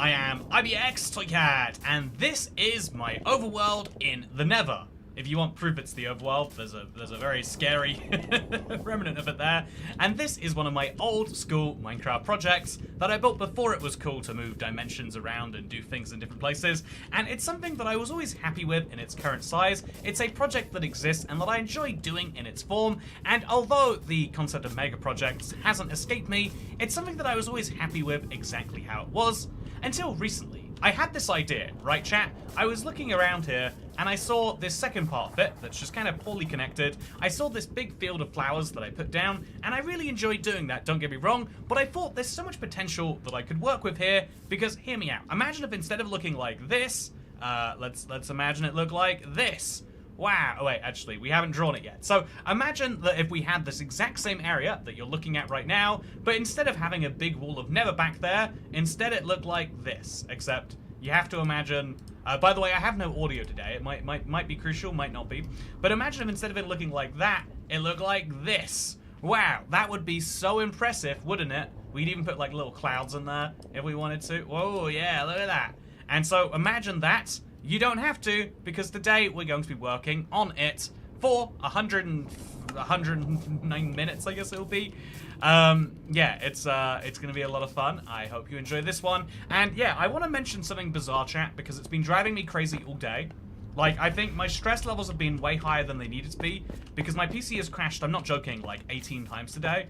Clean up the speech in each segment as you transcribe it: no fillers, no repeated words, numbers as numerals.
I am IBX Toycat, and this is my overworld in the Nether. If you want proof it's the overworld, there's a very scary remnant of it there. And this is one of my old school Minecraft projects that I built before it was cool to move dimensions around and do things in different places. And it's something that I was always happy with in its current size. It's a project that exists and that I enjoy doing in its form. And although the concept of mega projects hasn't escaped me, it's something that I was always happy with exactly how it was, until recently. I had this idea, right chat? I was looking around here and I saw this second part of it that's just kind of poorly connected. I saw this big field of flowers that I put down and I really enjoyed doing that, don't get me wrong, but I thought there's so much potential that I could work with here because, hear me out, imagine if instead of looking like this, let's imagine it look like this. Wow, oh wait, actually, we haven't drawn it yet. So imagine that if we had this exact same area that you're looking at right now, but instead of having a big wall of Nether back there, instead it looked like this, except you have to imagine, by the way, I have no audio today. It might be crucial, might not be. But imagine if instead of it looking like that, it looked like this. Wow, that would be so impressive, wouldn't it? We'd even put like little clouds in there if we wanted to. Whoa, yeah, look at that. And so imagine that. You don't have to, because today we're going to be working on it for 109 minutes, I guess it'll be. Yeah, it's gonna be a lot of fun. I hope you enjoy this one. And yeah, I want to mention something bizarre, chat, because it's been driving me crazy all day. Like, I think my stress levels have been way higher than they needed to be, because my PC has crashed, I'm not joking, like 18 times today.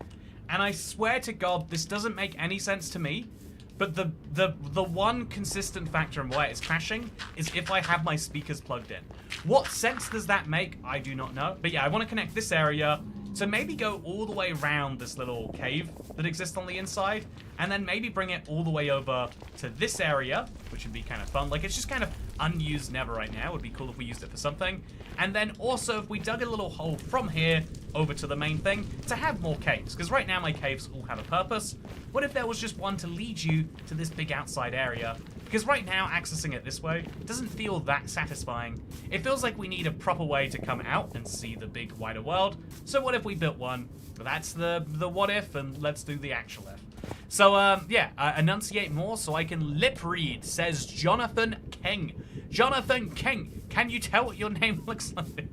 And I swear to God, this doesn't make any sense to me. But the one consistent factor in why it's crashing is if I have my speakers plugged in. What sense does that make? I do not know. But yeah, I want to connect this area to maybe go all the way around this little cave that exists on the inside, and then maybe bring it all the way over to this area, which would be kind of fun. Like, it's just kind of unused Nether right now. It would be cool if we used it for something. And then also if we dug a little hole from here over to the main thing to have more caves, because right now my caves all have a purpose. What if there was just one to lead you to this big outside area? Because right now, accessing it this way doesn't feel that satisfying. It feels like we need a proper way to come out and see the big, wider world. So what if we built one? That's the what if, and let's do the actual if. So, yeah, enunciate more so I can lip read, says Jonathan King. Jonathan King, can you tell what your name looks like?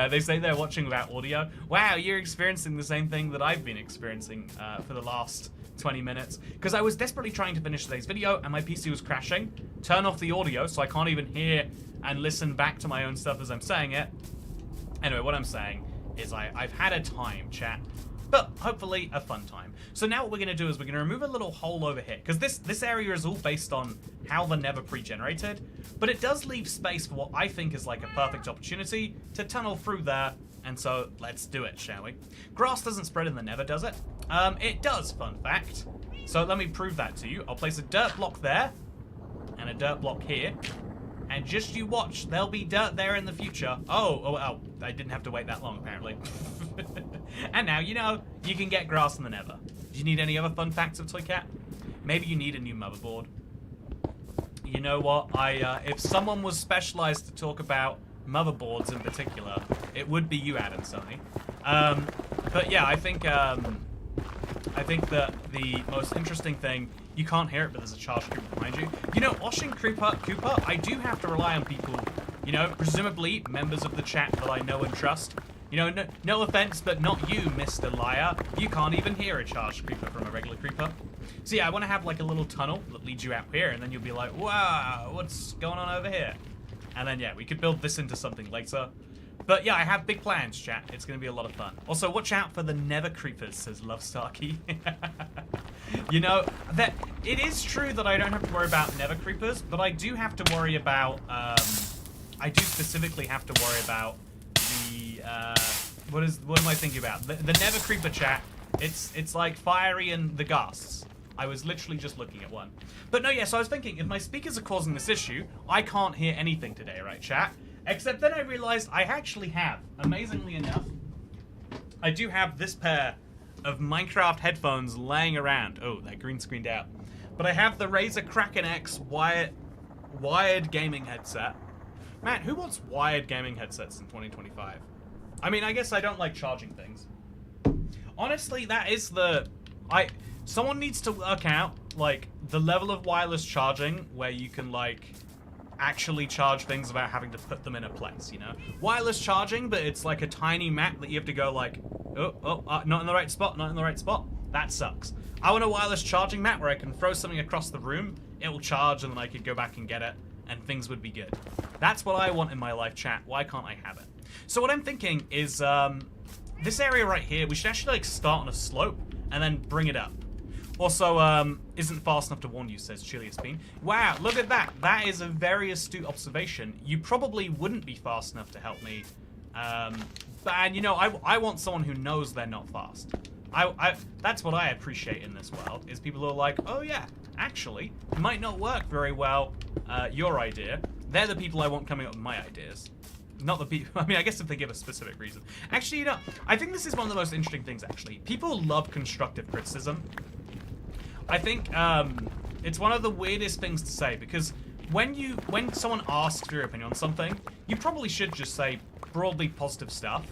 They say they're watching without audio. Wow, you're experiencing the same thing that I've been experiencing for the last 20 minutes. Because I was desperately trying to finish today's video and my PC was crashing. Turn off the audio so I can't even hear and listen back to my own stuff as I'm saying it. Anyway, what I'm saying is I've had a time, chat. But hopefully a fun time. So now what we're going to do is we're going to remove a little hole over here. Because this area is all based on how the Nether pre-generated. But it does leave space for what I think is like a perfect opportunity to tunnel through there. And so let's do it, shall we? Grass doesn't spread in the Nether, does it? It does, fun fact. So let me prove that to you. I'll place a dirt block there. And a dirt block here. And just you watch, there'll be dirt there in the future. Oh, I didn't have to wait that long, apparently. And now, you know, you can get grass in the Nether. Do you need any other fun facts of Toycat? Maybe you need a new motherboard. You know what? If someone was specialized to talk about motherboards in particular, it would be you, Adam Sony. But yeah, I think that the most interesting thing, you can't hear it, but there's a charged creeper behind you. You know, Oshin Cooper, I do have to rely on people, you know, presumably members of the chat that I know and trust. You know, no offense, but not you, Mr. Liar. You can't even hear a charged creeper from a regular creeper. So yeah, I want to have like a little tunnel that leads you out here, and then you'll be like, wow, what's going on over here? And then yeah, we could build this into something later. But yeah, I have big plans, chat. It's going to be a lot of fun. Also, watch out for the Nether creepers, says Love Starkey. You know, that it is true that I don't have to worry about Nether creepers, but I do have to worry about, I do specifically have to worry about the, what am I thinking about? The Nether creeper, chat. It's like fiery and the ghasts. I was literally just looking at one. But no, yeah, so I was thinking, if my speakers are causing this issue, I can't hear anything today, right, chat? Except then I realized I actually have, amazingly enough, I do have this pair of Minecraft headphones laying around. Oh, that green screened out. But I have the Razer Kraken X wired gaming headset. Man, who wants wired gaming headsets in 2025? I mean, I guess I don't like charging things. Honestly, that is the... Someone needs to work out like, the level of wireless charging where you can, like, actually charge things without having to put them in a place, you know? Wireless charging, but it's like a tiny map that you have to go like, not in the right spot, not in the right spot. That sucks. I want a wireless charging map where I can throw something across the room, it will charge, and then I could go back and get it, and things would be good. That's what I want in my life, chat. Why can't I have it? So what I'm thinking is, this area right here, we should actually like start on a slope and then bring it up. Also, isn't fast enough to warn you, says Chilius Bean. Wow, look at that. That is a very astute observation. You probably wouldn't be fast enough to help me. And, you know, I want someone who knows they're not fast. That's what I appreciate in this world, is people who are like, oh yeah, actually, it might not work very well, your idea. They're the people I want coming up with my ideas. Not the people, I mean, I guess if they give a specific reason. Actually, you know, I think this is one of the most interesting things, actually. People love constructive criticism. I think it's one of the weirdest things to say, because when someone asks your opinion on something, you probably should just say broadly positive stuff.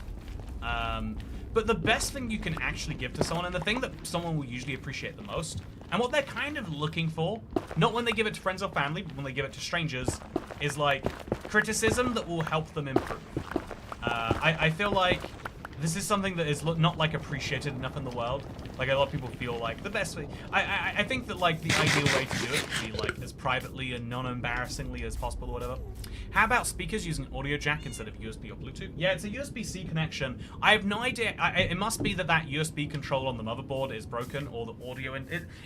But the best thing you can actually give to someone, and the thing that someone will usually appreciate the most, and what they're kind of looking for, not when they give it to friends or family, but when they give it to strangers, is like criticism that will help them improve. I feel like this is something that is not like appreciated enough in the world. Like a lot of people feel like the best way. I think that like the ideal way to do it would be like as privately and non-embarrassingly as possible or whatever. How about speakers using audio jack instead of USB or Bluetooth? Yeah, it's a USB-C connection. I have no idea. It must be that USB control on the motherboard is broken, or the audio.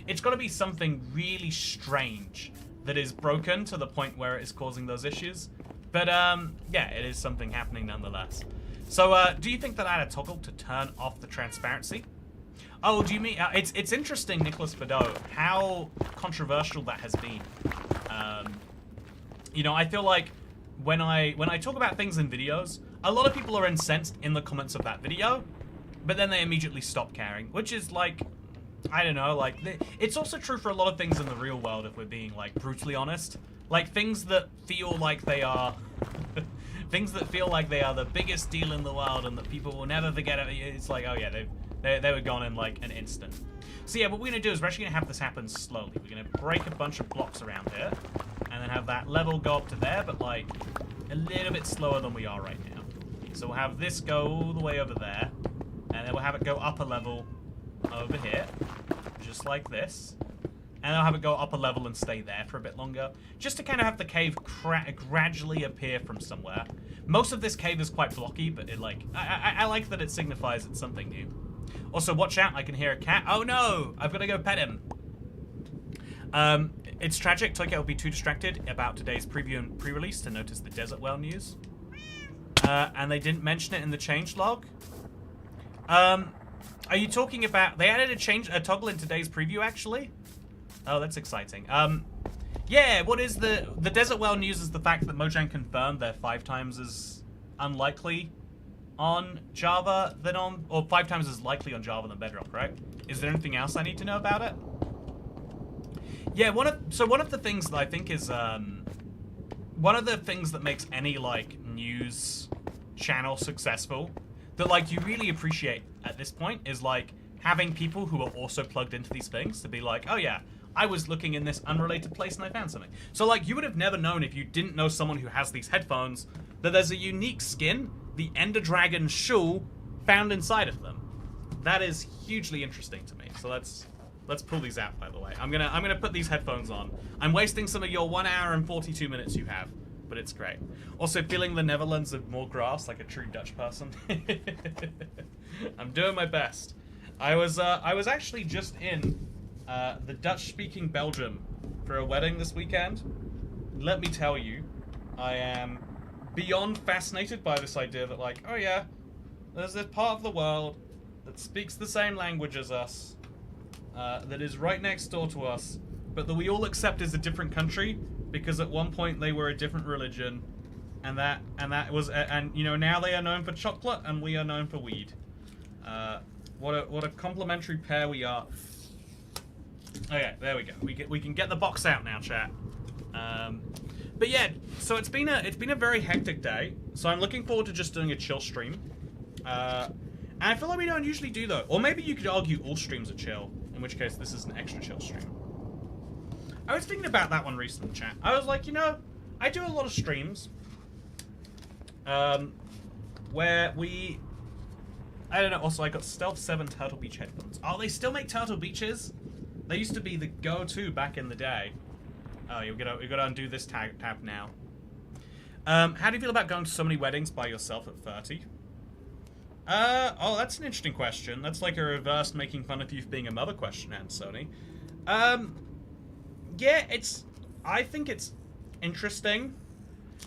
It's got to be something really strange that is broken to the point where it is causing those issues. But yeah, it is something happening nonetheless. So do you think that I had a toggle to turn off the transparency? Oh, do you mean it's interesting, Nicholas Badeau, how controversial that has been. You know, I feel like when I talk about things in videos, a lot of people are incensed in the comments of that video, but then they immediately stop caring, which is like, I don't know, like, it's also true for a lot of things in the real world, if we're being, like, brutally honest. Like, things that feel like they are, things that feel like they are the biggest deal in the world and that people will never forget it. It's like, oh yeah, they were gone in, like, an instant. So yeah, what we're going to do is we're actually going to have this happen slowly. We're going to break a bunch of blocks around here, and then have that level go up to there, but, like, a little bit slower than we are right now. So we'll have this go all the way over there, and then we'll have it go up a level over here, just like this, and I'll have it go up a level and stay there for a bit longer, just to kind of have the cave gradually appear from somewhere. Most of this cave is quite blocky, but it like I like that it signifies it's something new. Also, watch out, I can hear a cat. Oh no, I've got to go pet him. It's tragic, Tokyo will be too distracted about today's preview and pre-release to notice the Desert Well news. And they didn't mention it in the changelog. Are you talking about... They added a toggle in today's preview, actually? Oh, that's exciting. Yeah, what is the Desert Well news is the fact that Mojang confirmed they're 5 times as unlikely on Java than on... Or 5 times as likely on Java than Bedrock, right? Is there anything else I need to know about it? Yeah, one of the things that I think is... one of the things that makes any, like, news channel successful... that, like, you really appreciate at this point is, like, having people who are also plugged into these things to be like, oh, yeah, I was looking in this unrelated place and I found something. So, like, you would have never known if you didn't know someone who has these headphones that there's a unique skin, the Ender Dragon shoe, found inside of them. That is hugely interesting to me. So let's pull these out, by the way. I'm gonna put these headphones on. I'm wasting some of your 1 hour and 42 minutes you have. But it's great. Also, feeling the Netherlands of more grass like a true Dutch person. I'm doing my best. I was actually just in the Dutch-speaking Belgium for a wedding this weekend. Let me tell you, I am beyond fascinated by this idea that, like, oh yeah, there's this part of the world that speaks the same language as us, that is right next door to us, but that we all accept as a different country. Because at one point they were a different religion, and that was, and you know, now they are known for chocolate and we are known for weed. What a complementary pair we are. Okay, there we go. We can get the box out now, chat. But yeah, so it's been a very hectic day. So I'm looking forward to just doing a chill stream. And I feel like we don't usually do though. Or maybe you could argue all streams are chill, in which case this is an extra chill stream. I was thinking about that one recently, chat. I was like, you know, I do a lot of streams where we... I don't know, also I got Stealth 7 Turtle Beach headphones. Oh, they still make Turtle Beaches? They used to be the go-to back in the day. Oh, we've got to undo this tab now. How do you feel about going to so many weddings by yourself at 30? Oh, that's an interesting question. That's like a reverse making fun of you for being a mother question, Aunt Sony. Yeah, I think it's interesting.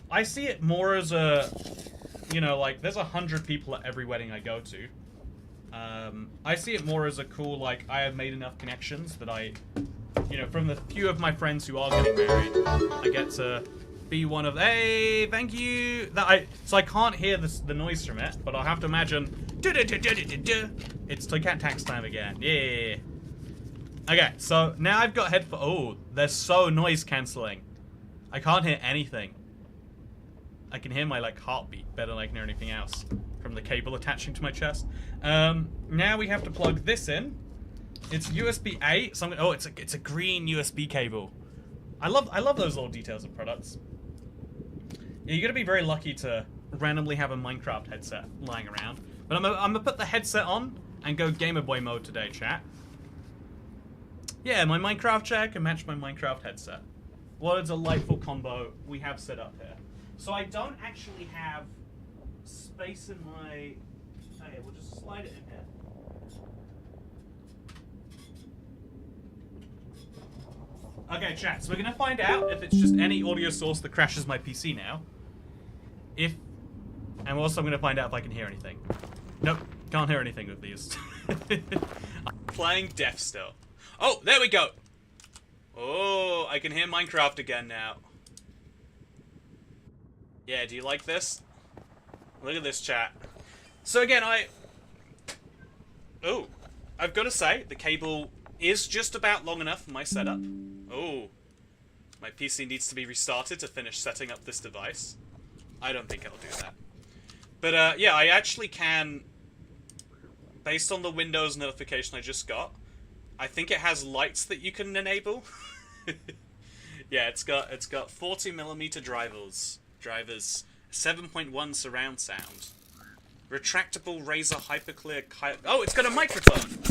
I see it more as a, you know, like, there's 100 people at every wedding I go to. I see it more as a cool, like, I have made enough connections that I, you know, from the few of my friends who are getting married, I get to be one of, hey, thank you. So I can't hear the noise from it, but I'll have to imagine, it's Toy Cat tax time again, yeah. Okay, so now I've got headphones. Oh, they're so noise cancelling. I can't hear anything. I can hear my, like, heartbeat better than I can hear anything else from the cable attaching to my chest. Now we have to plug this in. It's USB-A. So oh, it's a green USB cable. I love those little details of products. Yeah, you're gonna be very lucky to randomly have a Minecraft headset lying around. But I'm gonna put the headset on and go Gamer Boy mode today, chat. Yeah, my Minecraft chair can match my Minecraft headset. What a delightful combo we have set up here. So I don't actually have space in my... Oh yeah, we'll just slide it in here. Okay, chat, so we're gonna find out if it's just any audio source that crashes my PC now. And also I'm gonna find out if I can hear anything. Nope, can't hear anything with these. I'm playing deaf still. Oh, there we go! Oh, I can hear Minecraft again now. Yeah, do you like this? Look at this, chat. So again, oh, I've got to say, the cable is just about long enough for my setup. Oh, my PC needs to be restarted to finish setting up this device. I don't think it'll do that. But yeah, I actually can, based on the Windows notification I just got, I think it has lights that you can enable. Yeah, it's got 40mm drivers, 7.1 surround sound, retractable Razer hyperclear. Oh, it's got a microphone.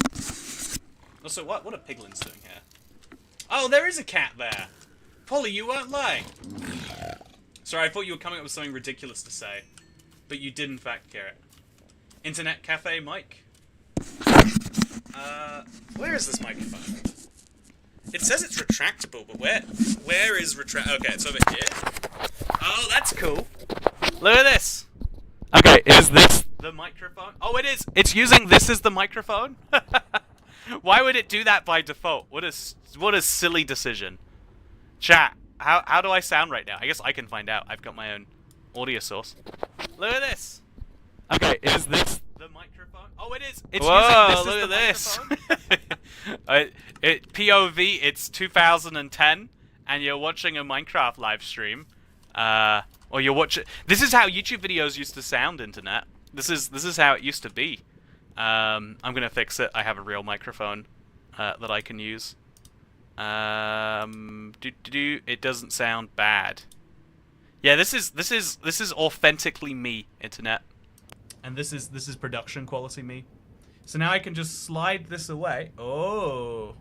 Also, what are piglins doing here? Oh, there is a cat there. Polly, you weren't lying. Sorry, I thought you were coming up with something ridiculous to say, but you did in fact hear it. Internet cafe mic. Where is this microphone? It says it's retractable, but where is Okay, it's over here. Oh, that's cool. Look at this. Okay, is this the microphone? Oh, it is. It's using this as the microphone? Why would it do that by default? What a silly decision. Chat, how do I sound right now? I guess I can find out. I've got my own audio source. Look at this. Okay, is this the microphone? Oh, it is. It's using this as the microphone? POV, it's 2010, and you're watching a Minecraft live stream. Or you're watching... This is how YouTube videos used to sound, internet. This is how it used to be. I'm gonna fix it. I have a real microphone that I can use. It doesn't sound bad. Yeah, this is authentically me, internet. And this is production quality me. So now I can just slide this away. Oh.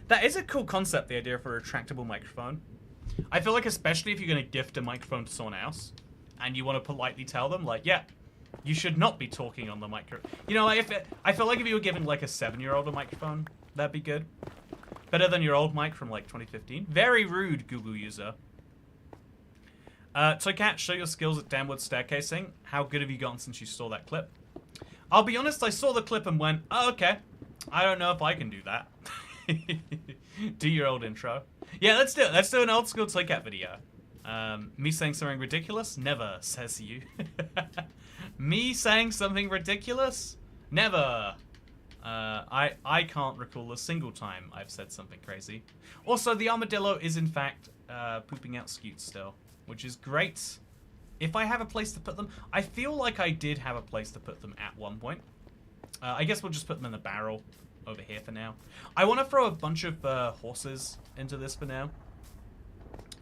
That is a cool concept, the idea for a retractable microphone. I feel like especially if you're going to gift a microphone to someone else, and you want to politely tell them, like, yeah, you should not be talking on the microphone. You know, like I feel like if you were giving, like, a 7-year-old a microphone, that'd be good. Better than your old mic from, like, 2015. Very rude, Google user. Toycat, show your skills at downward staircasing. How good have you gotten since you saw that clip? I'll be honest, I saw the clip and went, oh, okay. I don't know if I can do that. Do your old intro. Yeah, let's do it. Let's do an old school Toycat video. Me saying something ridiculous? Never, says you. Me saying something ridiculous? Never. I can't recall a single time I've said something crazy. Also, the armadillo is in fact pooping out scutes still, which is great. If I have a place to put them, I feel like I did have a place to put them at one point. I guess we'll just put them in the barrel over here for now. I want to throw a bunch of horses into this for now.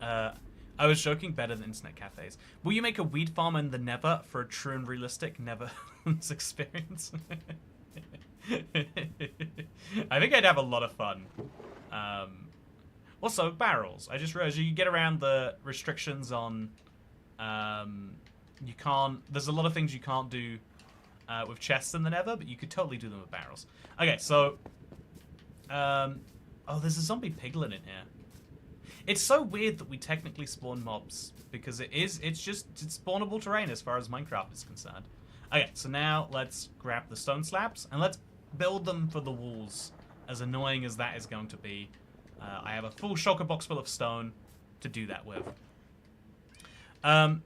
I was joking, better than internet cafes. Will you make a weed farm in the Nether for a true and realistic Netherlands experience? I think I'd have a lot of fun. Also, barrels. I just realized you get around the restrictions on... you can't... There's a lot of things you can't do with chests in the Nether, but you could totally do them with barrels. Okay, so... oh, there's a zombie piglin in here. It's so weird that we technically spawn mobs, because it's spawnable terrain as far as Minecraft is concerned. Okay, so now let's grab the stone slabs, and let's build them for the walls, as annoying as that is going to be. I have a full shulker box full of stone to do that with.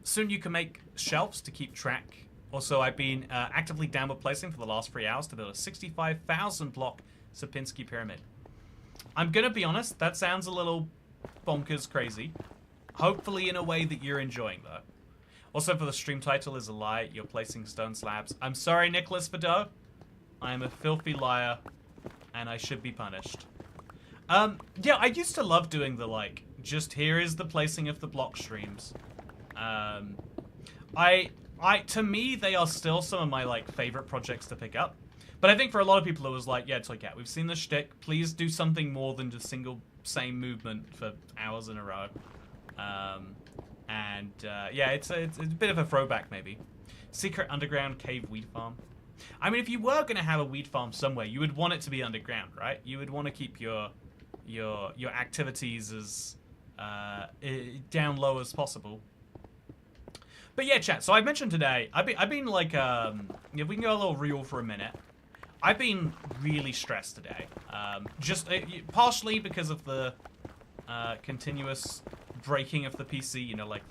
Soon you can make shelves to keep track. Also, I've been actively downward placing for the last 3 hours to build a 65,000 block Sierpinski pyramid. I'm gonna be honest, that sounds a little bonkers crazy. Hopefully in a way that you're enjoying, though. Also, for the stream title is a lie, you're placing stone slabs. I'm sorry, Nicholas Fado. I am a filthy liar, and I should be punished. Yeah, I used to love doing the, like, just here is the placing of the block streams. To me, they are still some of my, like, favorite projects to pick up. But I think for a lot of people, it was like, yeah, it's like, yeah, we've seen the shtick. Please do something more than just same movement for hours in a row. Yeah, it's a bit of a throwback, maybe. Secret underground cave weed farm. I mean, if you were going to have a weed farm somewhere, you would want it to be underground, right? You would want to keep your activities as down low as possible. But yeah, chat. So I mentioned today, I've been like, if we can go a little real for a minute. I've been really stressed today. Partially because of the continuous breaking of the PC. You know, like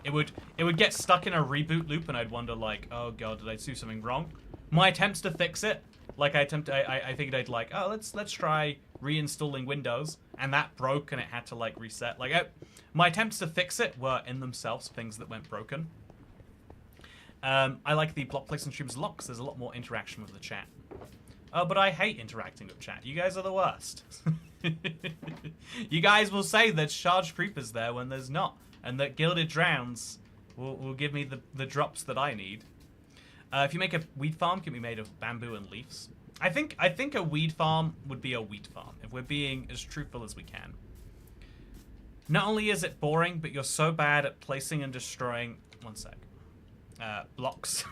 it would get stuck in a reboot loop, and I'd wonder like, oh god, did I do something wrong? My attempts to fix it, like I figured I'd like, oh let's try reinstalling Windows, and that broke, and it had to like reset. Like my attempts to fix it were in themselves things that went broken. I like the block placement streams a lot because there's a lot more interaction with the chat. Oh, but I hate interacting with chat. You guys are the worst. You guys will say there's charged creepers there when there's not, and that Gilded Drowns will give me the drops that I need. If you make a weed farm, can be made of bamboo and leaves. I think a weed farm would be a wheat farm, if we're being as truthful as we can. Not only is it boring, but you're so bad at placing and destroying... One sec. Blocks.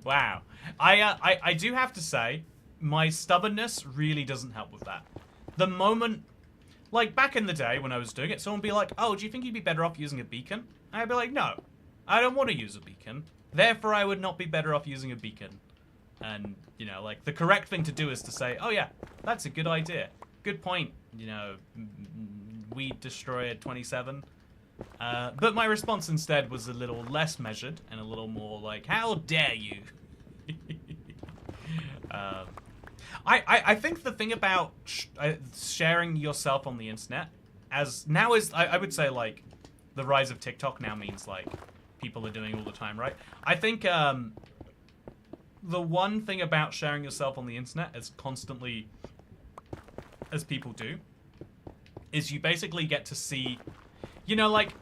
Wow. I do have to say, my stubbornness really doesn't help with that. The moment... Like, back in the day when I was doing it, someone would be like, oh, do you think you'd be better off using a beacon? And I'd be like, no. I don't want to use a beacon. Therefore, I would not be better off using a beacon. And, you know, like, the correct thing to do is to say, oh, yeah, that's a good idea. Good point, you know, Weed Destroyer 27. But my response instead was a little less measured and a little more like, how dare you? I think the thing about sharing yourself on the internet, as now is, I would say, like, the rise of TikTok now means, like, people are doing all the time, right? I think the one thing about sharing yourself on the internet as constantly as people do is you basically get to see, you know, like,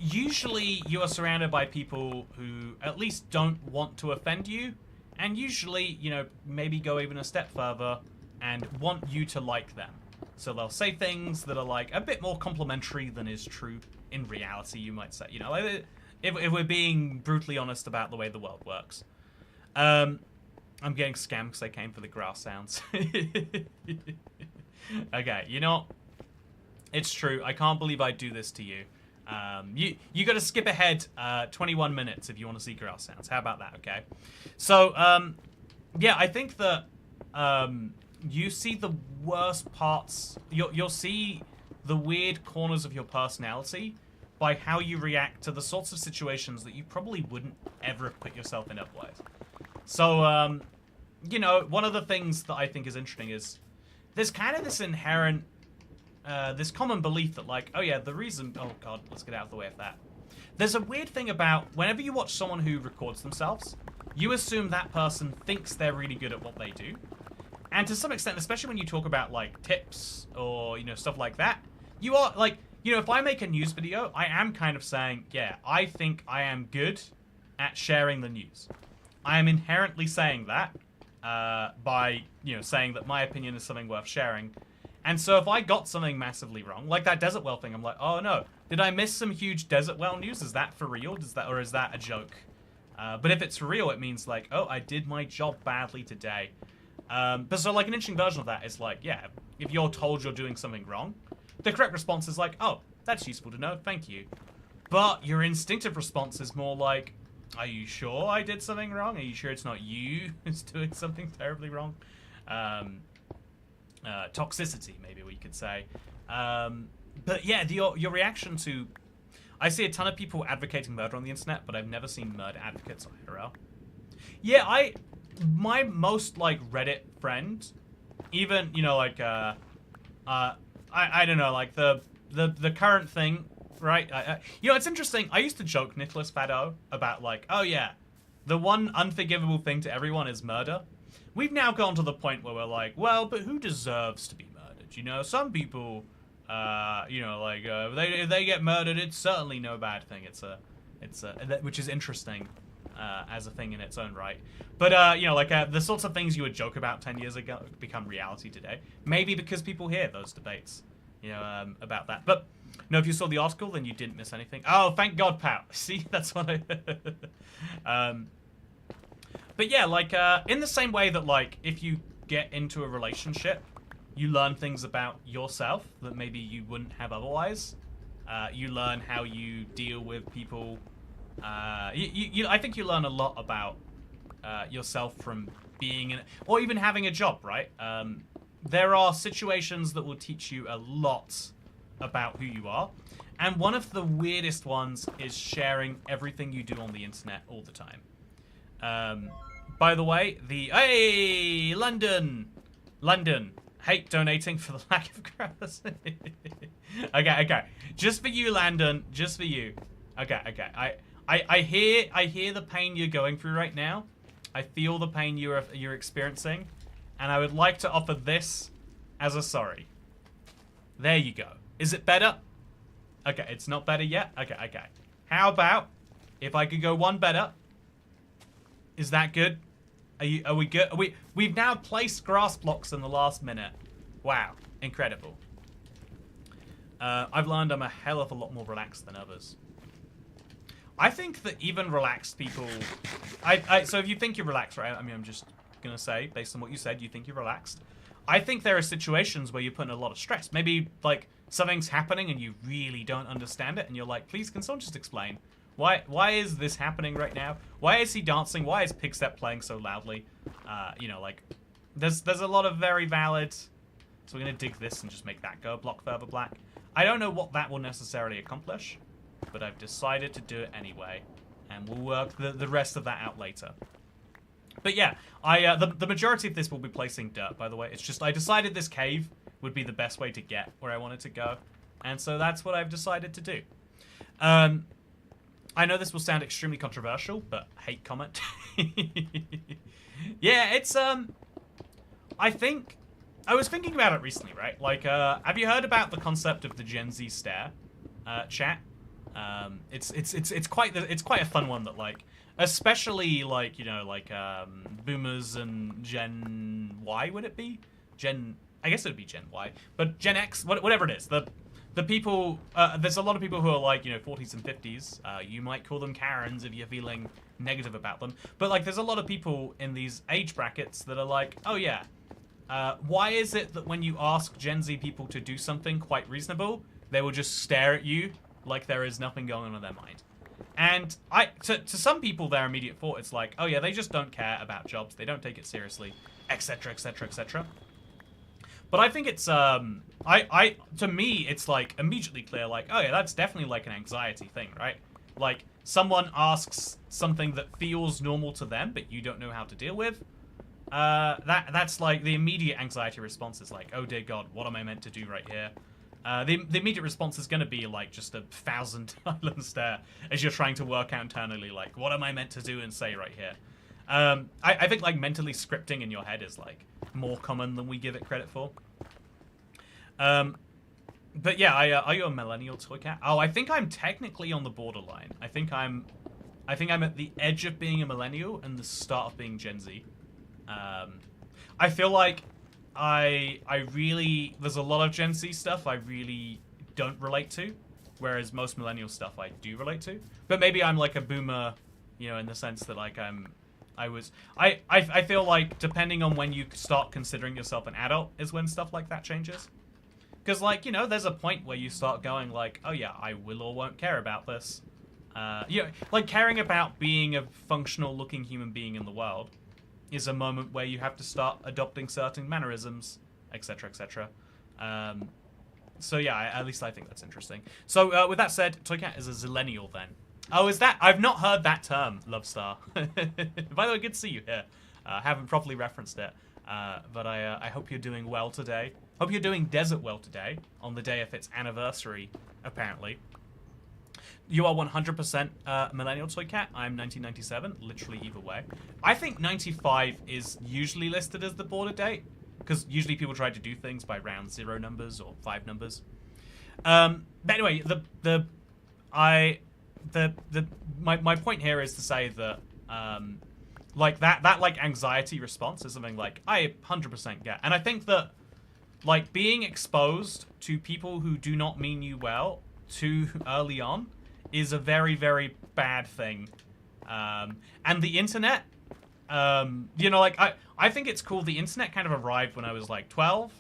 usually you are surrounded by people who at least don't want to offend you, and usually, you know, maybe go even a step further and want you to like them. So they'll say things that are, like, a bit more complimentary than is true in reality, you might say. You know, like, if we're being brutally honest about the way the world works. I'm getting scammed because I came for the grass sounds. Okay, you know, it's true. I can't believe I do this to you. You got to skip ahead 21 minutes if you want to see grass sounds. How about that? Okay. So yeah, I think that you see the worst parts. You'll see the weird corners of your personality by how you react to the sorts of situations that you probably wouldn't ever have put yourself in otherwise. So you know, one of the things that I think is interesting is there's kind of this inherent this common belief that, like, oh yeah, the reason... Oh god, let's get out of the way of that. There's a weird thing about whenever you watch someone who records themselves, you assume that person thinks they're really good at what they do. And to some extent, especially when you talk about like tips or, you know, stuff like that, you are like, you know, if I make a news video, I am kind of saying, yeah, I think I am good at sharing the news. I am inherently saying that by, you know, saying that my opinion is something worth sharing. And so if I got something massively wrong, like that desert well thing, I'm like, oh no, did I miss some huge desert well news? Is that for real? Or is that a joke? But if it's for real, it means like, oh, I did my job badly today. But so like an interesting version of that is like, yeah, if you're told you're doing something wrong, the correct response is like, oh, that's useful to know, thank you. But your instinctive response is more like, are you sure I did something wrong? Are you sure it's not you who's doing something terribly wrong? Toxicity, maybe we could say. But yeah, your reaction to... I see a ton of people advocating murder on the internet, but I've never seen murder advocates on IRL. Yeah, my most, like, Reddit friend, even, you know, like, I don't know, like, the current thing, right? You know, it's interesting. I used to joke, Nicholas Fado, about, like, oh, yeah, the one unforgivable thing to everyone is murder. We've now gone to the point where we're like, well, but who deserves to be murdered? You know, some people, you know, like, if they get murdered, it's certainly no bad thing. Which is interesting as a thing in its own right. But, you know, like, the sorts of things you would joke about 10 years ago become reality today. Maybe because people hear those debates, you know, about that. But, no, if you saw the article, then you didn't miss anything. Oh, thank God, Pat. See, that's what I... But yeah, like, in the same way that, like, if you get into a relationship, you learn things about yourself that maybe you wouldn't have otherwise. You learn how you deal with people. I think you learn a lot about yourself from being in, or even having a job, right? There are situations that will teach you a lot about who you are. And one of the weirdest ones is sharing everything you do on the internet all the time. By the way, hey, London, hate donating for the lack of grass. okay, just for you, Landon, just for you. Okay. I hear the pain you're going through right now. I feel the pain you're experiencing, and I would like to offer this as a sorry. There you go. Is it better? Okay, it's not better yet. Okay. How about if I could go one better? Is that good? Are we good? We've now placed grass blocks in the last minute. Wow, incredible. I've learned I'm a hell of a lot more relaxed than others. I think that even relaxed people... So if you think you're relaxed, right? I mean, I'm just going to say, based on what you said, you think you're relaxed. I think there are situations where you're putting a lot of stress. Maybe, like, something's happening and you really don't understand it, and you're like, please, can someone just explain? Why is this happening right now? Why is he dancing? Why is Pigstep playing so loudly? You know, like, there's a lot of very valid... So we're going to dig this and just make that go a block further black. I don't know what that will necessarily accomplish, but I've decided to do it anyway, and we'll work the rest of that out later. But yeah, the majority of this will be placing dirt, by the way. It's just I decided this cave would be the best way to get where I wanted to go, and so that's what I've decided to do. I know this will sound extremely controversial, but hate comment. Yeah, it's I think I was thinking about it recently, right? Like, have you heard about the concept of the Gen Z stare chat? It's quite a fun one that, like, especially, like, you know, like boomers and Gen Y, would it be? I guess it would be Gen Y, but Gen X, whatever it is, the people, there's a lot of people who are, like, you know, 40s and 50s. You might call them Karens if you're feeling negative about them. But, like, there's a lot of people in these age brackets that are like, oh, yeah, why is it that when you ask Gen Z people to do something quite reasonable, they will just stare at you like there is nothing going on in their mind? And to some people, their immediate thought is like, oh, yeah, they just don't care about jobs. They don't take it seriously, etc., etc., etc. But I think it's, to me, it's, like, immediately clear, like, oh, yeah, that's definitely, like, an anxiety thing, right? Like, someone asks something that feels normal to them, but you don't know how to deal with. That's, like, the immediate anxiety response is like, oh, dear God, what am I meant to do right here? The immediate response is going to be, like, just a 1,000 island stare as you're trying to work out internally, like, what am I meant to do and say right here? I think like mentally scripting in your head is like more common than we give it credit for. But yeah, are you a millennial toy cat? Oh, I think I'm technically on the borderline. I think I'm at the edge of being a millennial and the start of being Gen Z. I feel like I really, there's a lot of Gen Z stuff I really don't relate to, whereas most millennial stuff I do relate to. But maybe I'm like a boomer, you know, in the sense that like I feel like depending on when you start considering yourself an adult is when stuff like that changes. Because, like, you know, there's a point where you start going like, oh yeah, I will or won't care about this. You know, like caring about being a functional looking human being in the world is a moment where you have to start adopting certain mannerisms, etc., etc. So yeah, at least I think that's interesting. So with that said, Toycat is a zillennial then. Oh, is that? I've not heard that term, Lovestar. By the way, good to see you here. Haven't properly referenced it, but I hope you're doing well today. Hope you're doing desert well today, on the day of its anniversary, apparently. You are 100% millennial Toycat. I'm 1997, literally either way. I think 95 is usually listed as the border date, because usually people try to do things by round 0 numbers or 5 numbers. But anyway, my point here is to say that like that like anxiety response is something like I 100% get, and I think that like being exposed to people who do not mean you well too early on is a very, very bad thing. And the internet, you know, like I think it's cool. The internet kind of arrived when I was like 12,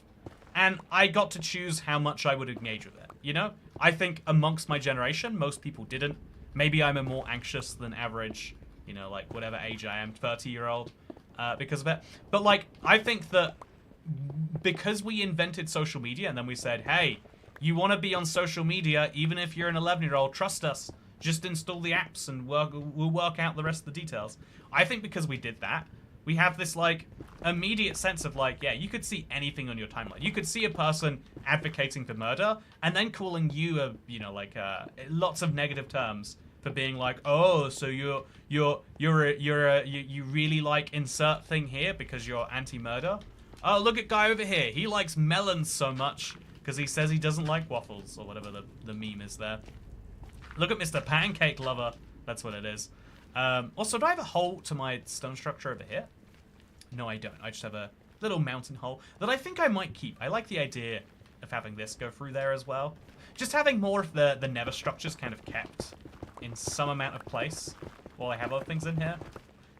and I got to choose how much I would engage with it. You know, I think amongst my generation, most people didn't. Maybe I'm a more anxious than average, you know, like whatever age I am, 30-year-old, because of it. But like, I think that because we invented social media and then we said, hey, you want to be on social media, even if you're an 11-year-old, trust us. Just install the apps and we'll work out the rest of the details. I think because we did that, we have this like immediate sense of like, yeah, you could see anything on your timeline. You could see a person advocating for murder and then calling you you know, like lots of negative terms for being like, oh, so you really like insert thing here because you're anti-murder. Oh, look at guy over here. He likes melons so much because he says he doesn't like waffles or whatever the meme is there. Look at Mr. Pancake Lover. That's what it is. Also, do I have a hole to my stone structure over here? No, I don't. I just have a little mountain hole that I think I might keep. I like the idea of having this go through there as well. Just having more of the Nether structures kind of kept in some amount of place while I have other things in here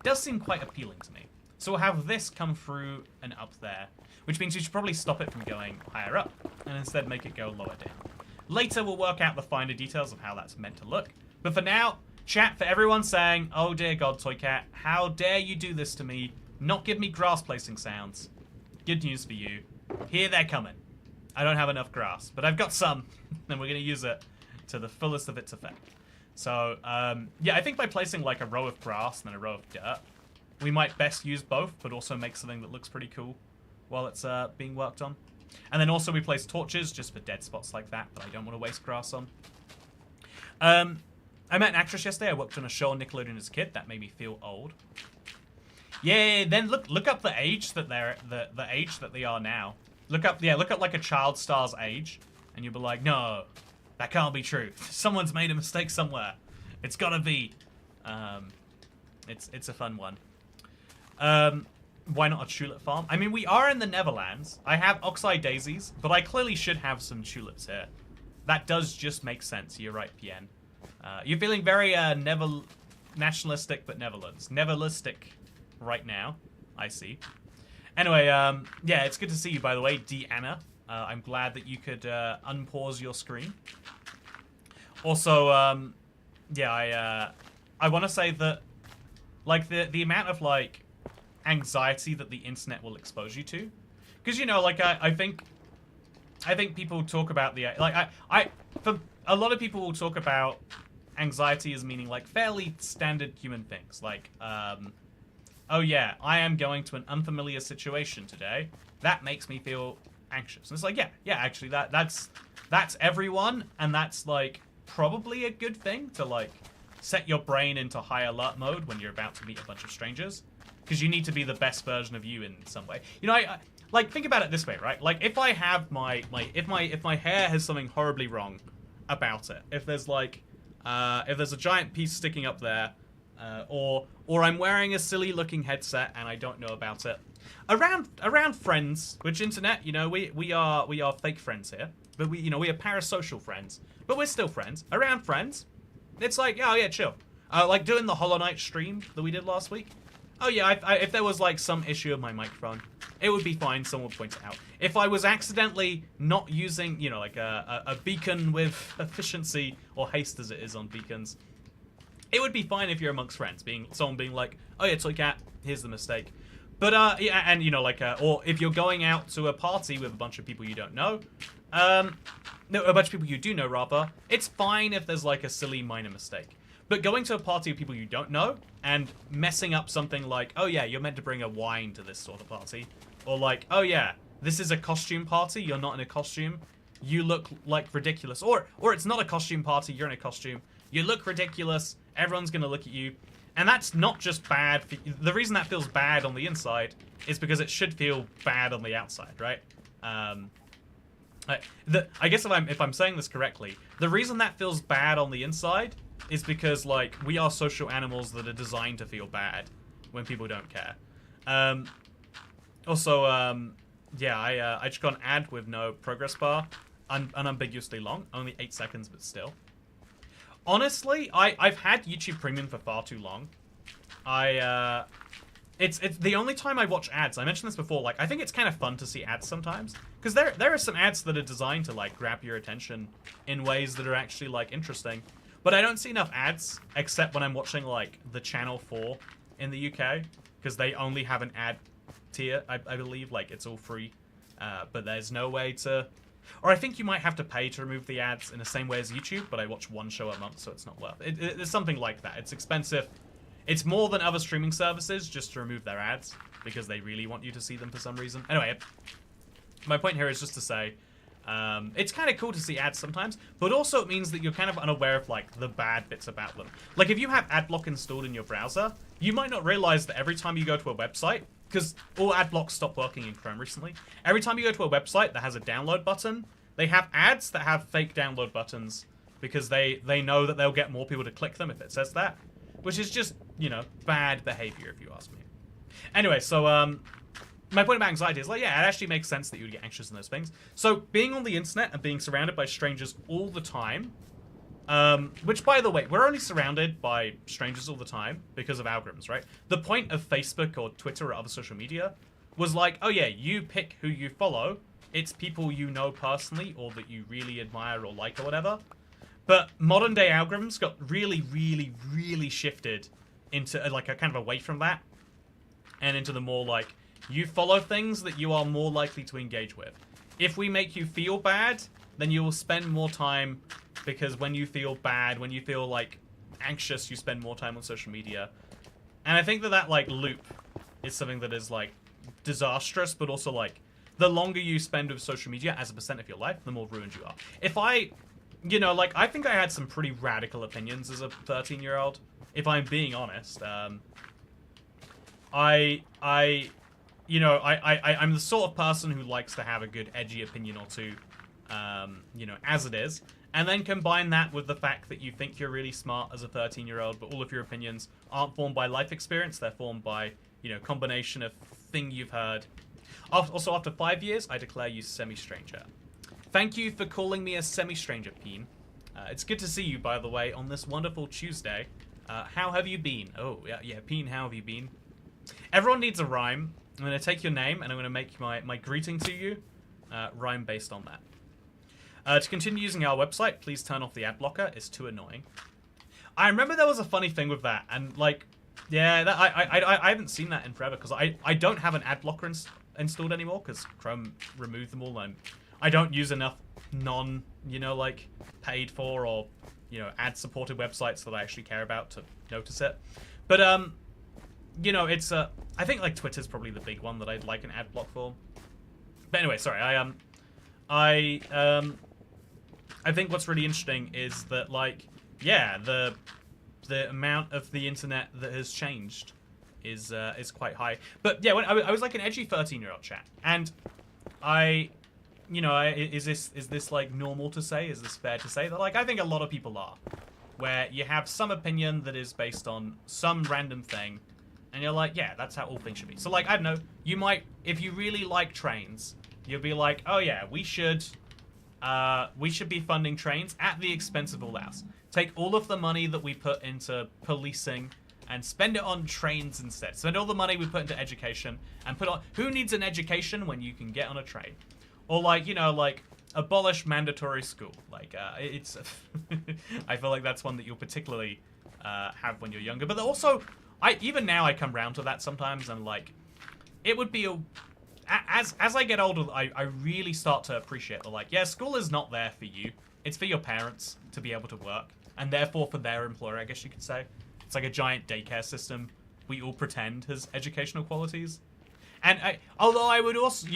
does seem quite appealing to me. So we'll have this come through and up there, which means you should probably stop it from going higher up and instead make it go lower down. Later, we'll work out the finer details of how that's meant to look. But for now, chat for everyone saying, oh dear God, Toycat, how dare you do this to me? Not give me grass placing sounds. Good news for you. Here they're coming. I don't have enough grass, but I've got some, and we're going to use it to the fullest of its effect. So, yeah, I think by placing like a row of grass and then a row of dirt, we might best use both, but also make something that looks pretty cool while it's being worked on. And then also we place torches just for dead spots like that I don't want to waste grass on. I met an actress yesterday. I worked on a show on Nickelodeon as a kid. That made me feel old. Yeah, then look up the age that the age that they are now. Look up like a child star's age, and you'll be like, no, that can't be true. Someone's made a mistake somewhere. It's gotta be. It's a fun one. Why not a tulip farm? I mean, we are in the Neverlands. I have oxeye daisies, but I clearly should have some tulips here. That does just make sense. You're right, Pien. You're feeling very nationalistic, but Neverlistic right now. I see. Anyway, yeah, it's good to see you, by the way, Deanna. I'm glad that you could unpause your screen. Also, yeah, I want to say that, like, the amount of, like, anxiety that the internet will expose you to, because, you know, like, I think people talk about the, like, for a lot of people will talk about anxiety as meaning, like, fairly standard human things, like, oh yeah, I am going to an unfamiliar situation today. That makes me feel anxious. And it's like, yeah, actually, that's everyone, and that's, like, probably a good thing to, like, set your brain into high alert mode when you're about to meet a bunch of strangers. because you need to be the best version of you in some way. You know, I like, think about it this way, right? Like, if I have if my hair has something horribly wrong about it, if there's like, if there's a giant piece sticking up there, or I'm wearing a silly looking headset and I don't know about it, around friends, which internet, you know, we are fake friends here, but we are parasocial friends, but we're still friends. Around friends, it's like, oh yeah, chill. Like doing the Hollow Knight stream that we did last week. Oh yeah, if there was like some issue with my microphone, it would be fine. Someone would point it out. If I was accidentally not using, you know, like a beacon with efficiency or haste as it is on beacons, it would be fine if you're amongst friends, someone being like, oh yeah, Toy Cat, here's the mistake. But yeah, and you know, like, or if you're going out to a party with a bunch of people you don't know, no, a bunch of people you do know rather, it's fine if there's like a silly minor mistake. But going to a party of people you don't know and messing up something like, oh yeah, you're meant to bring a wine to this sort of party, or like, oh yeah, this is a costume party, you're not in a costume, you look like ridiculous, or it's not a costume party, you're in a costume, you look ridiculous, everyone's gonna look at you, and that's not just bad. The reason that feels bad on the inside is because it should feel bad on the outside, right? I guess if I'm saying this correctly, the reason that feels bad on the inside is because, like, we are social animals that are designed to feel bad when people don't care. Yeah, I just got an ad with no progress bar, unambiguously long, only 8 seconds, but still. Honestly, I've had YouTube Premium for far too long. It's the only time I watch ads. I mentioned this before. Like, I think it's kind of fun to see ads sometimes, because there are some ads that are designed to like grab your attention in ways that are actually like interesting. But I don't see enough ads, except when I'm watching like the Channel 4 in the UK, because they only have an ad tier. I believe, like, it's all free, but there's no way to. Or I think you might have to pay to remove the ads in the same way as YouTube, but I watch one show a month, so it's not worth it. It's something like that. It's expensive. It's more than other streaming services just to remove their ads, because they really want you to see them for some reason. Anyway, my point here is just to say, it's kind of cool to see ads sometimes, but also it means that you're kind of unaware of, like, the bad bits about them. Like, if you have adblock installed in your browser, you might not realize that every time you go to a website, because all ad blocks stopped working in Chrome recently. Every time you go to a website that has a download button, they have ads that have fake download buttons because they know that they'll get more people to click them if it says that, which is just, you know, bad behavior if you ask me. Anyway, so my point about anxiety is, like, yeah, it actually makes sense that you would get anxious in those things. So being on the internet and being surrounded by strangers all the time, which, by the way, we're only surrounded by strangers all the time because of algorithms, right? The point of Facebook or Twitter or other social media was like, oh yeah, you pick who you follow. It's people you know personally or that you really admire or like or whatever. But modern day algorithms got really, really, really shifted into like a kind of away from that and into the more like, you follow things that you are more likely to engage with. If we make you feel bad, then you will spend more time, because when you feel bad, when you feel like anxious, you spend more time on social media. And I think that like loop is something that is like disastrous, but also like the longer you spend with social media as a percent of your life, the more ruined you are. If I, you know, like, I think I had some pretty radical opinions as a 13-year-old, if I'm being honest. I'm the sort of person who likes to have a good edgy opinion or two, you know, as it is. And then combine that with the fact that you think you're really smart as a 13-year-old, but all of your opinions aren't formed by life experience. They're formed by, you know, combination of thing you've heard. Also, after 5 years, I declare you semi-stranger. Thank you for calling me a semi-stranger, Peen. It's good to see you, by the way, on this wonderful Tuesday. How have you been? Oh, yeah, Peen, how have you been? Everyone needs a rhyme. I'm going to take your name, and I'm going to make my greeting to you rhyme based on that. To continue using our website, please turn off the ad blocker. It's too annoying. I remember there was a funny thing with that, and, like, yeah, I haven't seen that in forever, because I don't have an ad blocker installed anymore, because Chrome removed them all, and I don't use enough you know, like, paid for or, you know, ad-supported websites that I actually care about to notice it. But, you know, it's, I think, like, Twitter's probably the big one that I'd like an ad block for. But anyway, sorry, I think what's really interesting is that, like, yeah, the amount of the internet that has changed is quite high. But yeah, when I was like an edgy 13-year-old chat, and is this like normal to say? Is this fair to say that like I think a lot of people are, where you have some opinion that is based on some random thing, and you're like, yeah, that's how all things should be. So like I don't know, you might, if you really like trains, you'll be like, oh yeah, we should be funding trains at the expense of all else. Take all of the money that we put into policing and spend it on trains instead. Spend all the money we put into education and put on... Who needs an education when you can get on a train? Or like, like abolish mandatory school. Like, it's... I feel like that's one that you'll particularly have when you're younger. But also, even now I come round to that sometimes, and like, it would be a... As I get older, I really start to appreciate that, like, yeah, school is not there for you. It's for your parents to be able to work, and therefore for their employer, I guess you could say. It's like a giant daycare system we all pretend has educational qualities. And although I would also,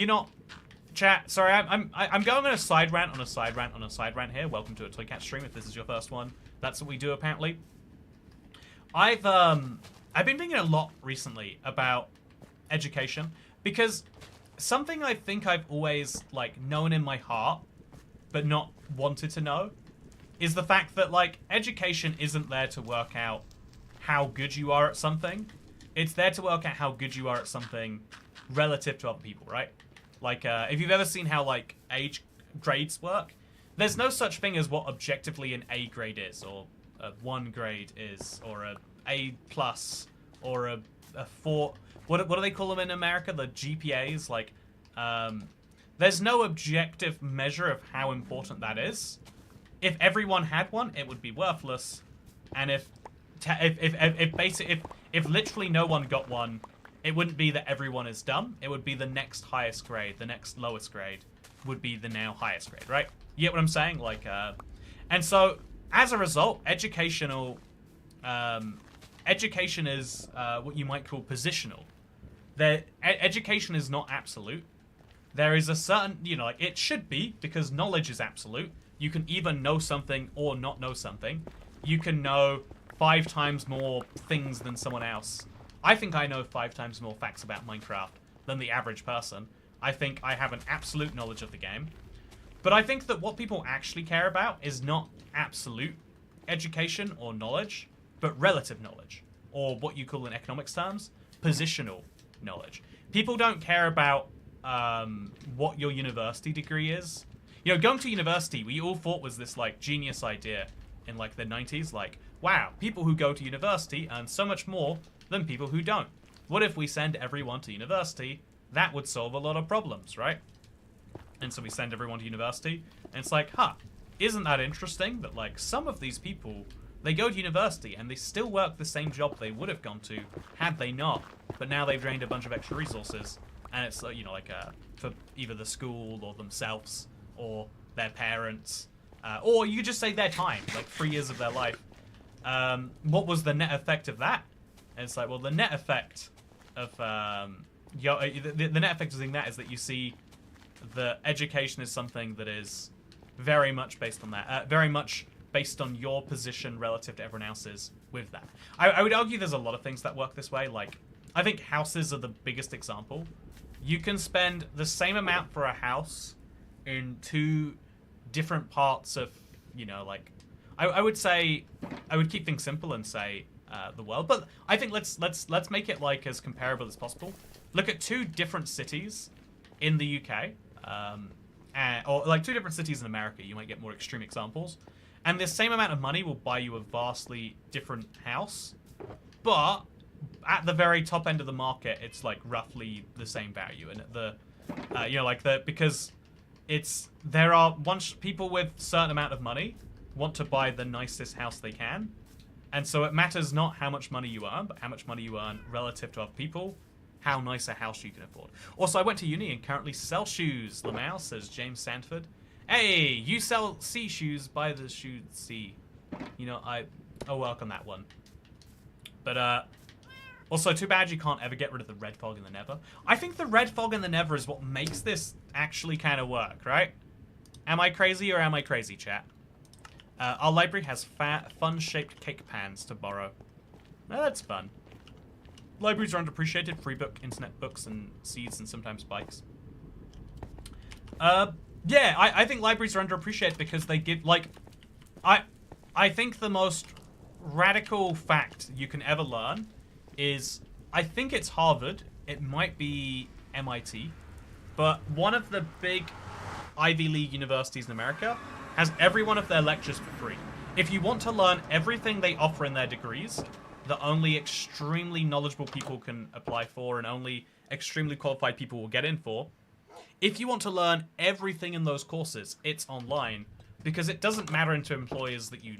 chat, sorry, I'm going on a side rant on a side rant on a side rant here. Welcome to a Toy Cat stream if this is your first one. That's what we do apparently. I've been thinking a lot recently about education, because something I think I've always like known in my heart but not wanted to know is the fact that like education isn't there to work out how good you are at something. It's there to work out how good you are at something relative to other people, right? Like if you've ever seen how like age grades work, there's no such thing as what objectively an A grade is, or a 1 grade is, or a A plus, or a 4. What do they call them in America? The GPAs. Like, there's no objective measure of how important that is. If everyone had one, it would be worthless. And if literally no one got one, it wouldn't be that everyone is dumb. It would be the next highest grade, the next lowest grade would be the now highest grade, right? You get what I'm saying? Like, and so as a result, education is what you might call positional. Education is not absolute. There is a certain, like it should be, because knowledge is absolute. You can either know something or not know something. You can know 5 times more things than someone else. I think I know 5 times more facts about Minecraft than the average person. I think I have an absolute knowledge of the game. But I think that what people actually care about is not absolute education or knowledge, but relative knowledge, or what you call in economics terms, positional knowledge. People don't care about what your university degree is. Going to university, we all thought was this like genius idea in like the 90s. Like, wow, people who go to university earn so much more than people who don't. What if we send everyone to university? That would solve a lot of problems, right? And so we send everyone to university, and it's like, isn't that interesting that like some of these people, they go to university and they still work the same job they would have gone to had they not, but now they've drained a bunch of extra resources, and it's for either the school or themselves or their parents, or you could just say their time, like 3 years of their life. What was the net effect of that? And it's like, well, the net effect of the net effect of doing that is that you see that education is something that is very much based on that, very much based on your position relative to everyone else's with that. I would argue there's a lot of things that work this way. Like, I think houses are the biggest example. You can spend the same amount for a house in 2 different parts of, like, I would say, I would keep things simple and say the world, but I think let's make it like as comparable as possible. Look at 2 different cities in the UK, or like 2 different cities in America. You might get more extreme examples, and the same amount of money will buy you a vastly different house, but at the very top end of the market, it's like roughly the same value. And at the because once people with a certain amount of money want to buy the nicest house they can, and so it matters not how much money you earn, but how much money you earn relative to other people, how nice a house you can afford. Also, I went to uni and currently sell shoes, Lamau, says James Sanford. Hey, you sell C shoes, buy the shoe C. I'll work on that one. But, also, too bad you can't ever get rid of the red fog in the Nether. I think the red fog in the Nether is what makes this actually kind of work, right? Am I crazy or am I crazy, chat? Our library has fun-shaped cake pans to borrow. Oh, that's fun. Libraries are underappreciated. Free book, internet books, and seeds, and sometimes bikes. Yeah, I think libraries are underappreciated because they give, like, I think the most radical fact you can ever learn is, I think it's Harvard, it might be MIT, but one of the big Ivy League universities in America has every one of their lectures for free. If you want to learn everything they offer in their degrees, that only extremely knowledgeable people can apply for and only extremely qualified people will get in for, if you want to learn everything in those courses, it's online, because it doesn't matter to employers that you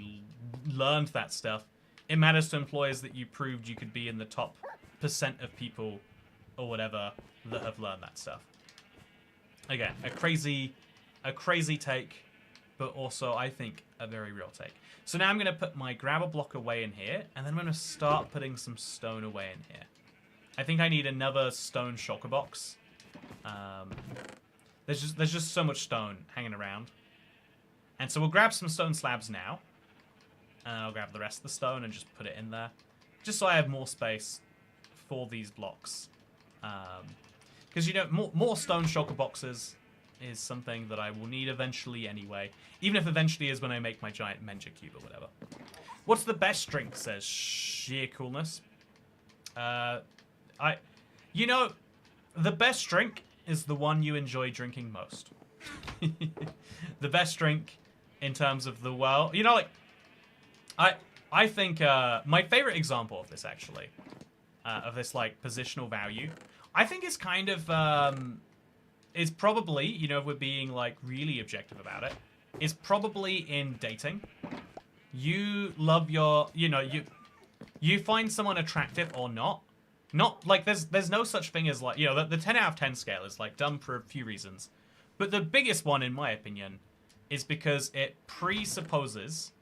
learned that stuff. It matters to employers that you proved you could be in the top % of people or whatever that have learned that stuff. Again, a crazy take, but also I think a very real take. So now I'm going to put my gravel block away in here, and then I'm going to start putting some stone away in here. I think I need another stone shulker box. There's just so much stone hanging around. And so we'll grab some stone slabs now. And I'll grab the rest of the stone and just put it in there. Just so I have more space for these blocks. Because, you know, more stone shulker boxes is something that I will need eventually anyway. Even if eventually is when I make my giant Menja cube or whatever. What's the best drink, says Sheer Coolness. You know, the best drink is the one you enjoy drinking most. The best drink in terms of the world. You know, like, I think my favorite example of this, actually, of this, like, positional value, I think is kind of, is probably, you know, if we're being, like, really objective about it, is probably in dating. You love your, you know, you find someone attractive or not. Not, like, there's no such thing as, like, you know, the 10 out of 10 scale is, like, dumb for a few reasons. But the biggest one, in my opinion, is because it presupposes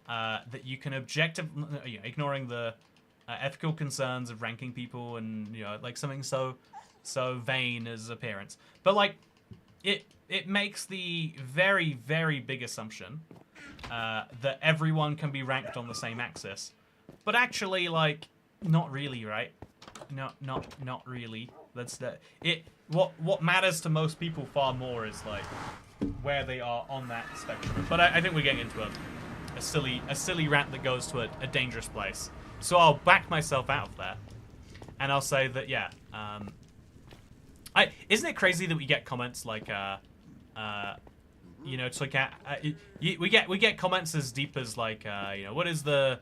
that you can you know, ignoring the ethical concerns of ranking people and, you know, like, something so vain as appearance. But, like, it makes the very, very big assumption that everyone can be ranked on the same axis. But actually, like, not really, right? No, not really. That's what matters to most people far more is, like, where they are on that spectrum. But I think we're getting into a silly rant that goes to a dangerous place. So I'll back myself out of that, and I'll say that, yeah. Isn't it crazy that we get comments like, you know, it's like we get comments as deep as, like, you know, what is the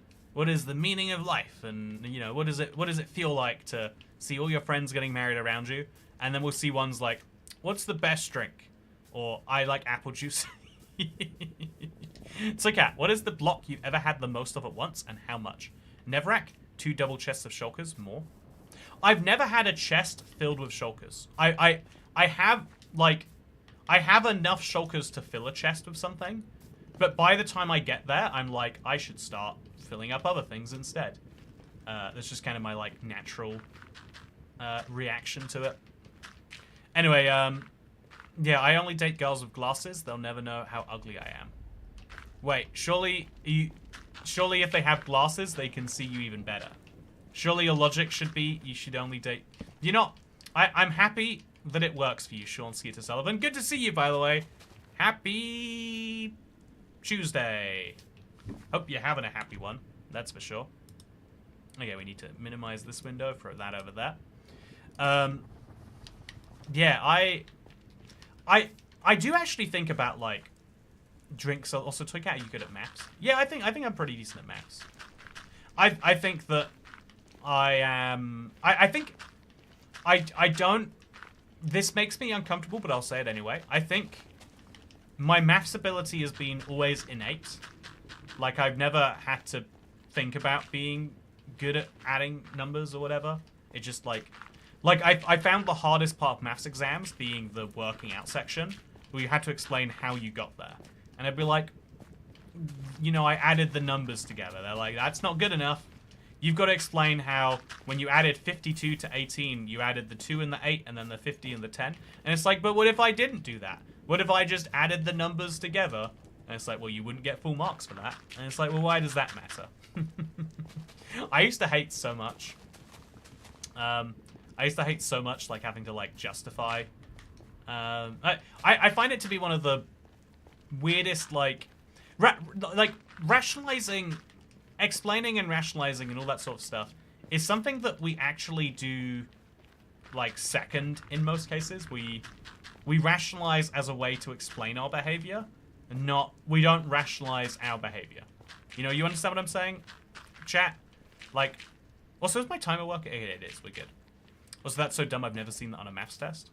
meaning of life, and, you know, what does it feel like to see all your friends getting married around you? And then we'll see ones like, what's the best drink? Or, I like apple juice. So, Kat, what is the block you've ever had the most of at once, and how much? Neverac, 2 double chests of shulkers, more. I've never had a chest filled with shulkers. I have, like, I have enough shulkers to fill a chest with something, but by the time I get there, I'm like, I should start filling up other things instead. That's just kind of my, like, natural reaction to it. Anyway, yeah, I only date girls with glasses. They'll never know how ugly I am. Wait, surely if they have glasses, they can see you even better. Surely your logic should be you should only date... You know, I'm happy that it works for you, Sean Skeeter Sullivan. Good to see you, by the way. Happy Tuesday. Hope you're having a happy one. That's for sure. Okay, we need to minimize this window, throw that over there. Yeah, I do actually think about, like, drinks. Also, Toy Cat, are you good at maps? Yeah, I think I'm pretty decent at maps. I think that I am... I think... I don't... This makes me uncomfortable, but I'll say it anyway. I think my maths ability has been always innate. Like, I've never had to think about being good at adding numbers or whatever. It just, like I found the hardest part of maths exams being the working out section, where you had to explain how you got there. And I'd be like, you know, I added the numbers together. They're like, that's not good enough. You've got to explain how, when you added 52 to 18, you added the 2 and the 8, and then the 50 and the 10. And it's like, but what if I didn't do that? What if I just added the numbers together? And it's like, well, you wouldn't get full marks for that. And it's like, well, why does that matter? I used to hate so much I used to hate so much, like, having to, like, justify. I find it to be one of the weirdest, like, rationalizing, explaining and rationalizing and all that sort of stuff is something that we actually do, like, second in most cases. We rationalize as a way to explain our behavior, and we don't rationalize our behavior. You know, you understand what I'm saying, chat? Like, also, is my timer working? It is, we're good. Also, that's so dumb, I've never seen that on a maths test.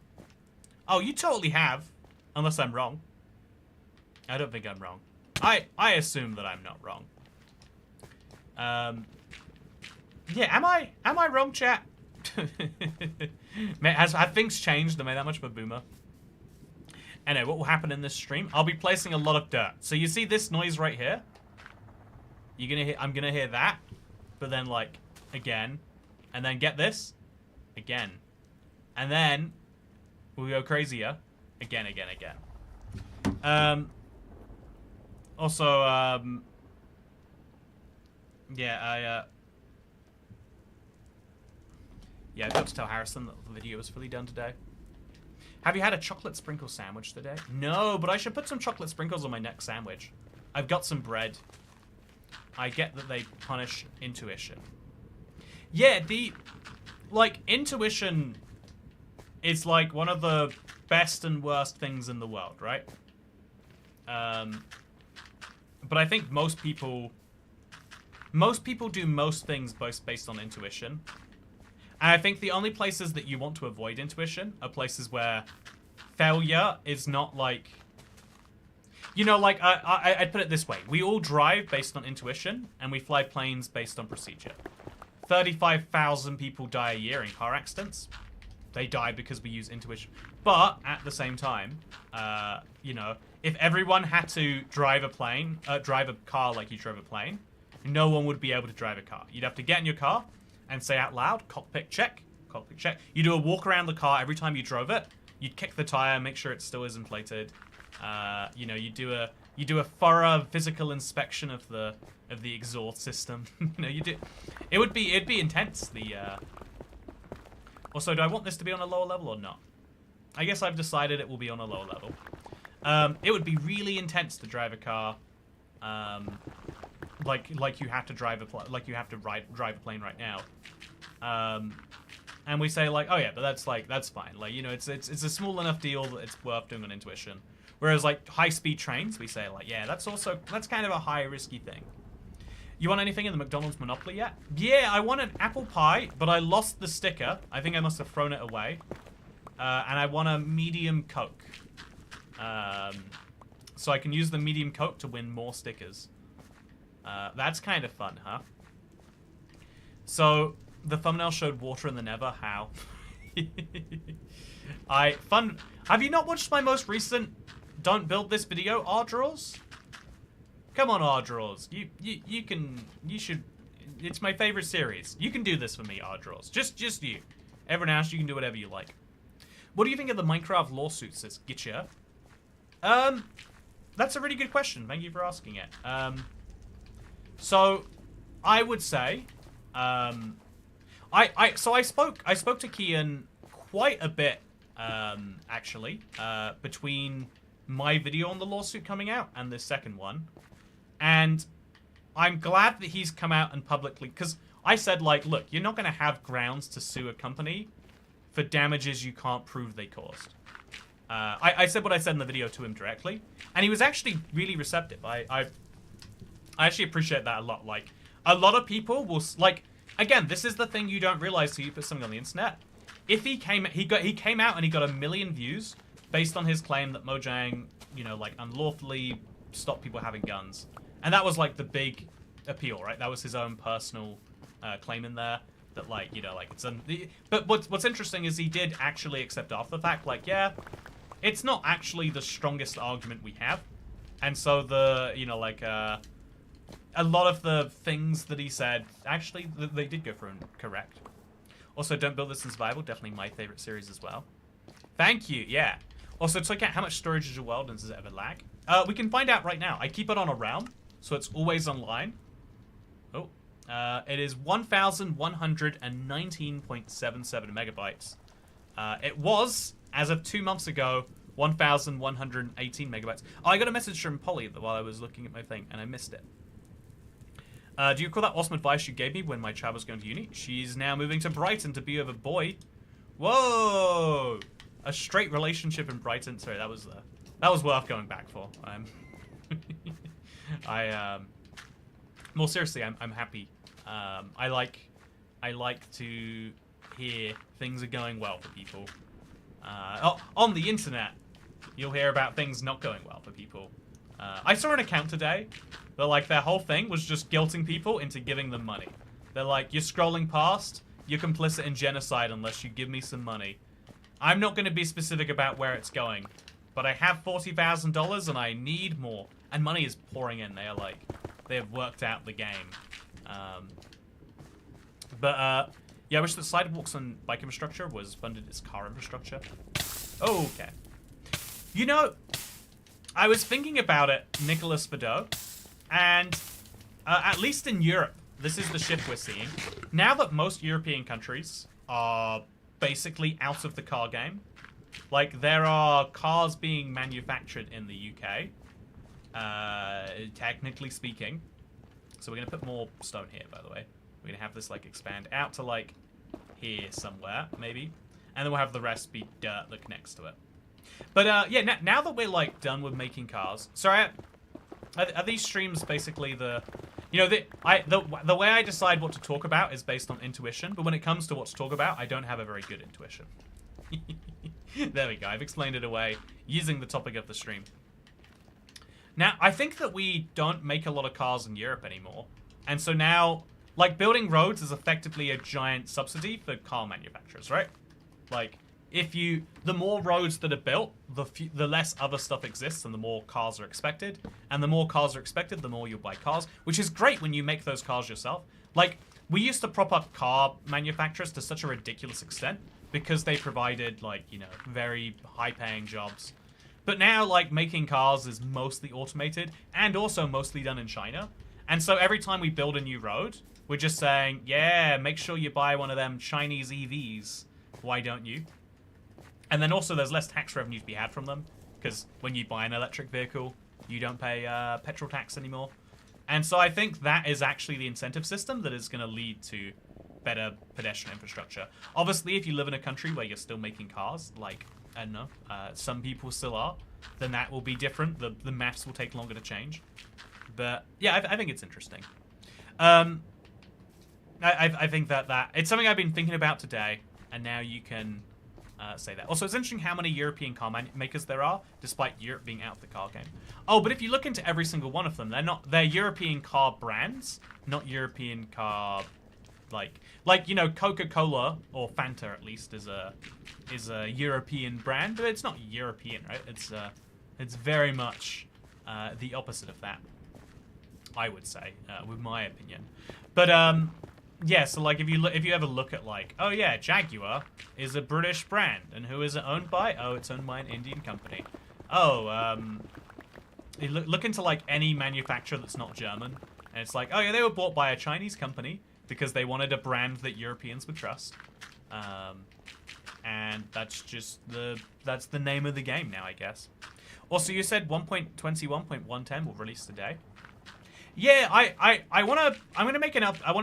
Oh, you totally have, unless I'm wrong. I don't think I'm wrong. I assume that I'm not wrong. Yeah, am I wrong, chat? Have things changed? Am I that much of a boomer? Anyway, what will happen in this stream? I'll be placing a lot of dirt. So you see this noise right here? I'm gonna hear that, but then like again, and then get this, again, and then we'll go crazier, again. Also, yeah, I've got to tell Harrison that the video was fully done today. Have you had a chocolate sprinkle sandwich today? No, but I should put some chocolate sprinkles on my next sandwich. I've got some bread. I get that they punish intuition. Yeah, intuition is like one of the best and worst things in the world, right? But I think most people do most things based on intuition. And I think the only places that you want to avoid intuition are places where failure is not like... You know, like, I'd put it this way. We all drive based on intuition, and we fly planes based on procedure. 35,000 people die a year in car accidents. They die because we use intuition. But, at the same time, you know, if everyone had to drive a car like you drove a plane, no one would be able to drive a car. You'd have to get in your car and say out loud, cockpit check, cockpit check. You do a walk around the car every time you drove it. You'd kick the tire, make sure it still is inflated. You know, you do a thorough physical inspection of the exhaust system. You know, it'd be intense. Also, do I want this to be on a lower level or not? I guess I've decided it will be on a lower level. It would be really intense to drive a car, like you have to drive a plane right now. And we say like, oh yeah, but that's fine. Like, you know, it's a small enough deal that it's worth doing on intuition. Whereas like high-speed trains, we say like, yeah, that's kind of a high risky thing. You want anything in the McDonald's Monopoly yet? Yeah, I want an apple pie, but I lost the sticker. I think I must have thrown it away. And I want a medium Coke. So I can use the medium Coke to win more stickers. That's kind of fun, huh? So the thumbnail showed water in the Nether. How? Have you not watched my most recent Don't Build This video, R-Draws? Come on, R-Draws. You should. It's my favorite series. You can do this for me, R-Draws. Just you. Everyone else, you can do whatever you like. What do you think of the Minecraft lawsuits? Says Gitcha. That's a really good question. Thank you for asking it. So I would say, I spoke to Kian quite a bit, actually, between my video on the lawsuit coming out and this second one, and I'm glad that he's come out and publicly, because I said like, look, you're not going to have grounds to sue a company for damages you can't prove they caused. I said what I said in the video to him directly, and he was actually really receptive. I actually appreciate that a lot. Like, a lot of people will, like, again, this is the thing you don't realize till you put something on the internet. If he came out and he got 1 million views based on his claim that Mojang, you know, like, unlawfully stopped people having guns, and that was like the big appeal, right? That was his own personal claim in there. That, like, you know, like, it's but what's interesting is he did actually accept after the fact, like, yeah, it's not actually the strongest argument we have, and so the, you know, like, a lot of the things that he said, actually, they did go through correct. Also, Don't Build This in Survival, definitely my favorite series as well. Thank you, yeah. Also, to look at how much storage is your world and does it ever lag? We can find out right now. I keep it on a realm, so it's always online. Oh, It is 1,119.77 megabytes. It was, as of 2 months ago, 1,118 megabytes. Oh, I got a message from Polly while I was looking at my thing, and I missed it. Do you recall that awesome advice you gave me when my child was going to uni? She's now moving to Brighton to be with a boy. Whoa! A straight relationship in Brighton. Sorry, that was worth going back for. More seriously, I'm happy. I like to hear things are going well for people. On the internet, you'll hear about things not going well for people. I saw an account today that, like, their whole thing was just guilting people into giving them money. They're like, you're scrolling past, you're complicit in genocide unless you give me some money. I'm not going to be specific about where it's going, but I have $40,000 and I need more. And money is pouring in. They are like, they have worked out the game. Yeah, I wish that sidewalks and bike infrastructure was funded as car infrastructure. Okay. You know, I was thinking about it, Nicolas Bedeau, and at least in Europe, this is the shift we're seeing. Now that most European countries are basically out of the car game, like, there are cars being manufactured in the UK, technically speaking. So we're going to put more stone here, by the way. We're going to have this, like, expand out to, like, here somewhere, maybe. And then we'll have the rest be dirt that connects to it. But, yeah, now that we're, like, done with making cars... Sorry, are these streams basically the... You know, the way I decide what to talk about is based on intuition, but when it comes to what to talk about, I don't have a very good intuition. There we go. I've explained it away using the topic of the stream. Now, I think that we don't make a lot of cars in Europe anymore. And so now, like, building roads is effectively a giant subsidy for car manufacturers, right? Like, the more roads that are built, the less other stuff exists and the more cars are expected. And the more cars are expected, the more you'll buy cars, which is great when you make those cars yourself. Like, we used to prop up car manufacturers to such a ridiculous extent because they provided, like, you know, very high-paying jobs. But now, like, making cars is mostly automated and also mostly done in China. And so every time we build a new road, we're just saying, yeah, make sure you buy one of them Chinese EVs. Why don't you? And then also there's less tax revenue to be had from them, because when you buy an electric vehicle, you don't pay petrol tax anymore. And so I think that is actually the incentive system that is going to lead to better pedestrian infrastructure. Obviously, if you live in a country where you're still making cars, like, I don't know, some people still are, then that will be different. The maths will take longer to change. But, yeah, I think it's interesting. I think that it's something I've been thinking about today, and now you can say that. Also, it's interesting how many European car makers there are, despite Europe being out of the car game. Oh, but if you look into every single one of them, they're European car brands, not European car, like you know, Coca-Cola, or Fanta at least, is a European brand, but it's not European, right? It's very much the opposite of that, I would say, with my opinion. But yeah, so like if you ever look at, like, oh yeah, Jaguar is a British brand, and who is it owned by? Oh, it's owned by an Indian company. Oh, you look into, like, any manufacturer that's not German, and it's like, oh yeah, they were bought by a Chinese company because they wanted a brand that Europeans would trust. And that's just that's the name of the game now, I guess. Also, you said 1.21.110 will release today. Yeah, I want to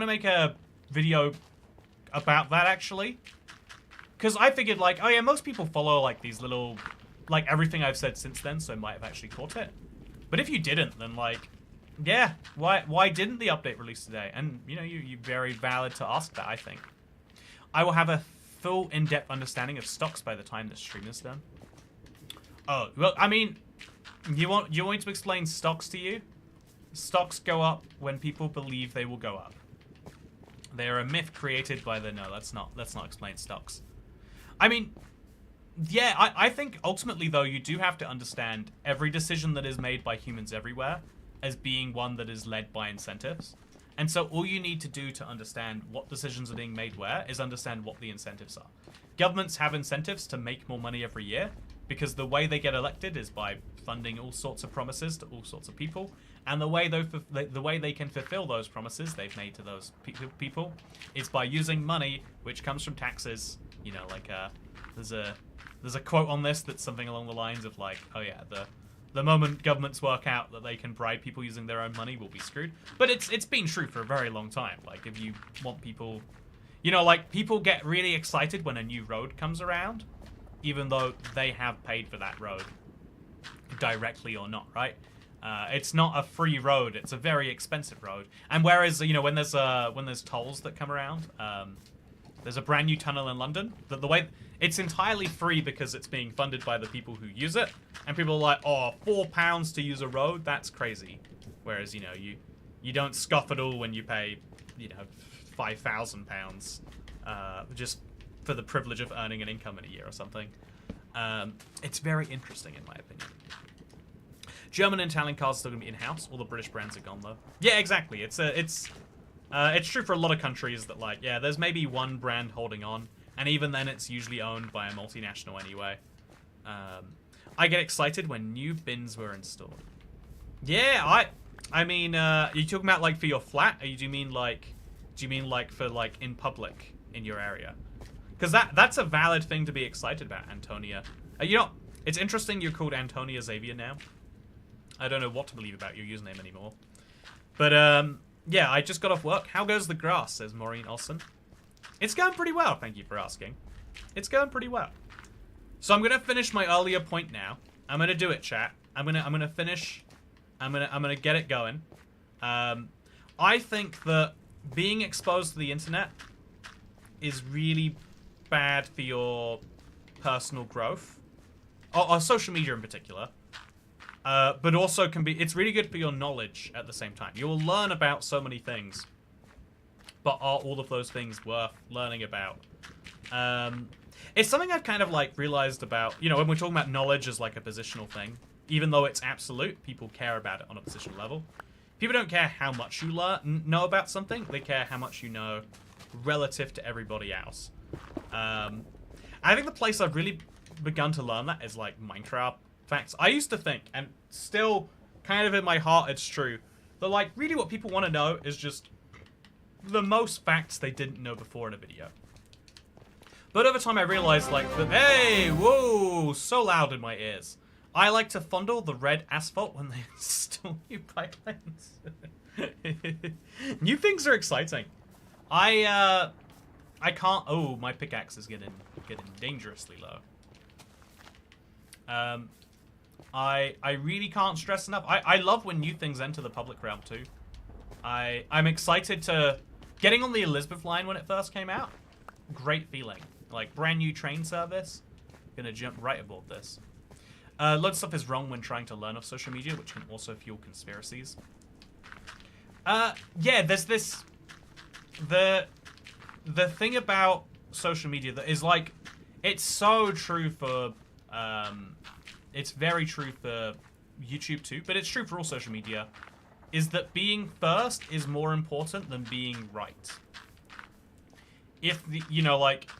make a video about that, actually, because I figured, like, oh yeah, most people follow, like, these little, like, everything I've said since then, so I might have actually caught it. But if you didn't, then, like, yeah, why didn't the update release today? And, you know, you're very valid to ask that, I think. I will have a full in-depth understanding of stocks by the time this stream is done. Oh, well, I mean, you want me to explain stocks to you? Stocks go up when people believe they will go up. They are a myth created by the... No, let's not explain stocks. I mean, yeah, I think ultimately, though, you do have to understand every decision that is made by humans everywhere as being one that is led by incentives. And so all you need to do to understand what decisions are being made where is understand what the incentives are. Governments have incentives to make more money every year because the way they get elected is by funding all sorts of promises to all sorts of people. And the way they can fulfill those promises they've made to those people is by using money which comes from taxes. You know, like there's a quote on this that's something along the lines of like, oh yeah, the moment governments work out that they can bribe people using their own money, we'll be screwed. But it's been true for a very long time. Like, if you want people, you know, like, people get really excited when a new road comes around, even though they have paid for that road, directly or not, right? It's not a free road; it's a very expensive road. And whereas, you know, when there's tolls that come around, there's a brand new tunnel in London. The way it's entirely free because it's being funded by the people who use it, and people are like, "Oh, £4 to use a road? That's crazy." Whereas, you know, you don't scoff at all when you pay, you know, £5,000 just for the privilege of earning an income in a year or something. It's very interesting, in my opinion. German and Italian cars are still gonna be in-house. All the British brands are gone though. Yeah, exactly. It's true for a lot of countries that, like, yeah, there's maybe one brand holding on, and even then it's usually owned by a multinational anyway. I get excited when new bins were installed. Yeah, I mean, you talking about like for your flat, or do you mean like for like in public in your area? Because that's a valid thing to be excited about, Antonia. You know, it's interesting you're called Antonia Xavier now. I don't know what to believe about your username anymore. But, yeah, I just got off work. How goes the grass, says Maureen Olsen. It's going pretty well, thank you for asking. It's going pretty well. So I'm going to finish my earlier point now. I'm going to do it, chat. I'm going to finish. I'm going to get it going. I think that being exposed to the internet is really bad for your personal growth. Or social media in particular. But also it's really good for your knowledge at the same time. You will learn about so many things. But are all of those things worth learning about? It's something I've kind of like realized about, you know, when we're talking about knowledge as like a positional thing, even though it's absolute, people care about it on a positional level. People don't care how much you know about something, they care how much you know relative to everybody else. I think the place I've really begun to learn that is like Minecraft facts. I used to think, and still kind of in my heart it's true, that like really what people want to know is just the most facts they didn't know before in a video. But over time I realized like that, hey, whoa, so loud in my ears. I like to fondle the red asphalt when they install new pipelines. New things are exciting. I can't, oh, my pickaxe is getting dangerously low. I really can't stress enough. I love when new things enter the public realm too. I'm excited to getting on the Elizabeth line when it first came out. Great feeling. Like brand new train service. Gonna jump right aboard this. Loads of stuff is wrong when trying to learn off social media, which can also fuel conspiracies. Yeah, there's this the thing about social media that is like, it's so true for it's very true for YouTube too, but it's true for all social media, is that being first is more important than being right. If you know, like,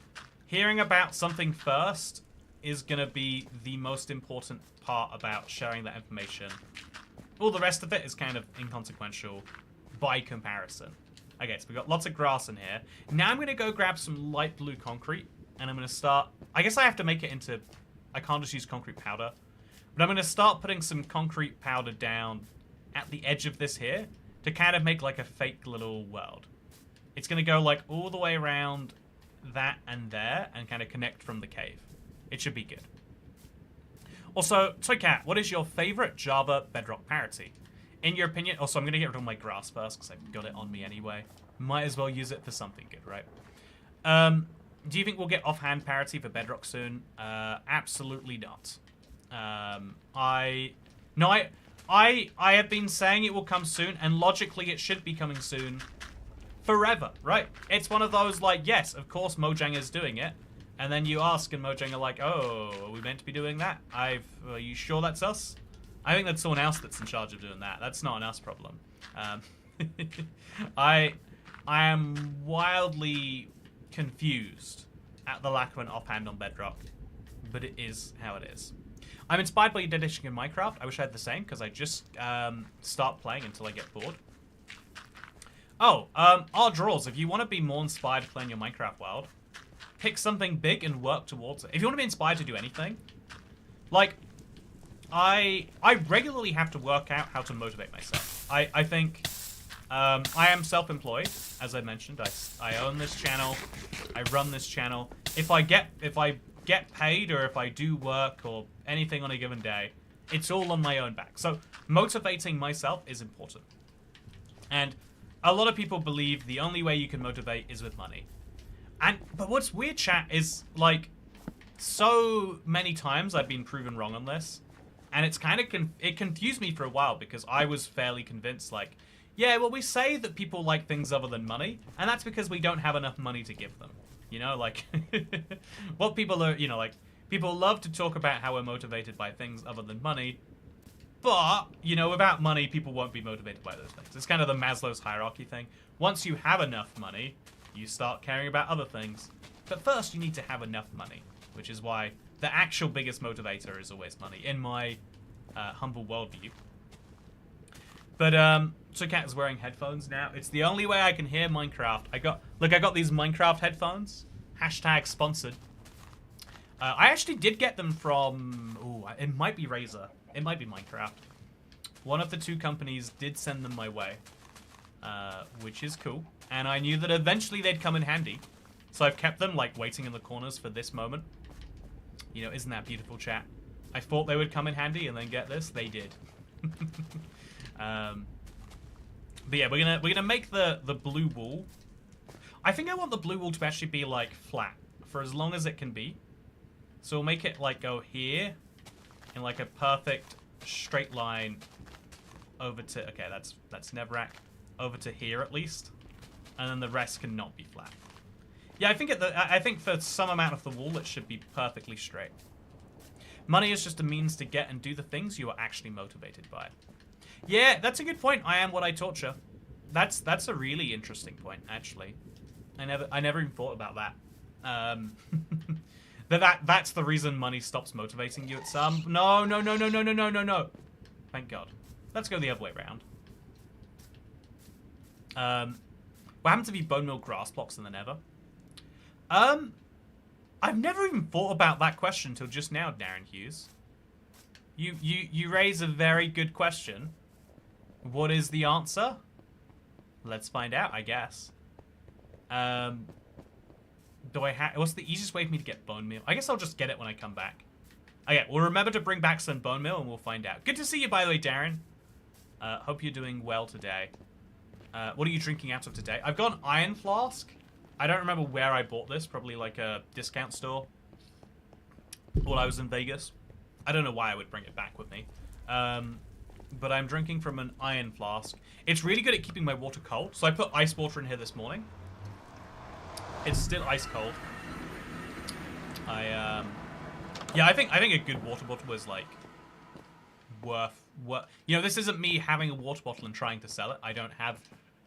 hearing about something first is gonna be the most important part about sharing that information. All the rest of it is kind of inconsequential by comparison. Okay, so we've got lots of grass in here. Now I'm gonna go grab some light blue concrete, and I'm gonna start, I guess I have to make it into, I can't just use concrete powder, but I'm gonna start putting some concrete powder down at the edge of this here to kind of make like a fake little world. It's gonna go like all the way around that and there and kind of connect from the cave. It should be good. Also, Toycat, what is your favorite Java Bedrock parity? In your opinion, also I'm gonna get rid of my grass first because I've got it on me anyway. Might as well use it for something good, right? Do you think we'll get offhand parity for Bedrock soon? Absolutely not. I have been saying it will come soon, and logically it should be coming soon forever, right? It's one of those like, yes, of course Mojang is doing it, and then you ask and Mojang are like, oh, are we meant to be doing that? Are you sure that's us? I think that's someone else that's in charge of doing that. That's not an us problem. I am wildly confused at the lack of an offhand on Bedrock, but it is how it is. I'm inspired by your dedication in Minecraft. I wish I had the same, because I just start playing until I get bored. Oh, our draws. If you want to be more inspired playing your Minecraft world, pick something big and work towards it. If you want to be inspired to do anything, like, I regularly have to work out how to motivate myself. I think I am self-employed, as I mentioned. I own this channel. I run this channel. If I get paid, or if I do work or anything on a given day, it's all on my own back. So motivating myself is important. And a lot of people believe the only way you can motivate is with money. But what's weird, chat, is like so many times I've been proven wrong on this, and it's kind of it confused me for a while, because I was fairly convinced, like, yeah, well, we say that people like things other than money, and that's because we don't have enough money to give them. You know, like, what people are, you know, like, people love to talk about how we're motivated by things other than money, but, you know, without money, people won't be motivated by those things. It's kind of the Maslow's hierarchy thing. Once you have enough money, you start caring about other things. But first, you need to have enough money, which is why the actual biggest motivator is always money, in my humble worldview. But, so Cat is wearing headphones now. It's the only way I can hear Minecraft. I got these Minecraft headphones. Hashtag sponsored. I actually did get them from, ooh, it might be Razer. It might be Minecraft. One of the two companies did send them my way, which is cool. And I knew that eventually they'd come in handy. So I've kept them, like, waiting in the corners for this moment. You know, isn't that beautiful, chat? I thought they would come in handy, and then get this, they did. But yeah, we're gonna make the blue wall. I think I want the blue wall to actually be, like, flat for as long as it can be. So we'll make it, like, go here in, like, a perfect straight line over to, okay, that's Netherrack, over to here at least, and then the rest can not be flat. Yeah, I think for some amount of the wall it should be perfectly straight. Money is just a means to get and do the things you are actually motivated by. Yeah, that's a good point. I am what I torture. That's a really interesting point, actually. I never even thought about that. That's the reason money stops motivating you at some. No. Thank God. Let's go the other way around. What happened to the bone meal grass blocks in the Nether? I've never even thought about that question until just now, Darren Hughes. You raise a very good question. What is the answer? Let's find out, I guess. What's the easiest way for me to get bone meal? I guess I'll just get it when I come back. Okay, we'll remember to bring back some bone meal and we'll find out. Good to see you, by the way, Darren. Hope you're doing well today. What are you drinking out of today? I've got an iron flask. I don't remember where I bought this. Probably like a discount store. While I was in Vegas. I don't know why I would bring it back with me. But I'm drinking from an iron flask. It's really good at keeping my water cold. So I put ice water in here this morning. It's still ice cold. Yeah, I think a good water bottle is like worth what, you know, this isn't me having a water bottle and trying to sell it. I don't have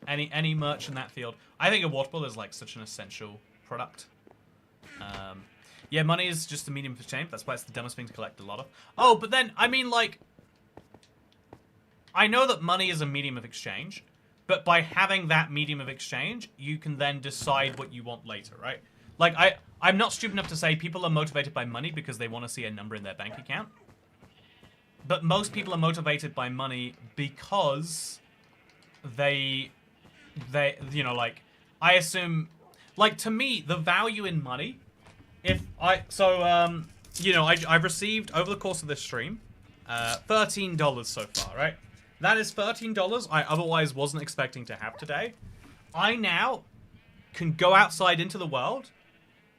any merch in that field. I think a water bottle is like such an essential product. Yeah, money is just a medium of exchange. That's why it's the dumbest thing to collect a lot of. Oh, but then, I mean, like, I know that money is a medium of exchange, but by having that medium of exchange, you can then decide what you want later, right? Like, I'm not stupid enough to say people are motivated by money because they want to see a number in their bank account. But most people are motivated by money because they you know, like, I assume, like, to me, the value in money, you know, I've received, over the course of this stream, $13 so far, right? That is $13 I otherwise wasn't expecting to have today. I now can go outside into the world,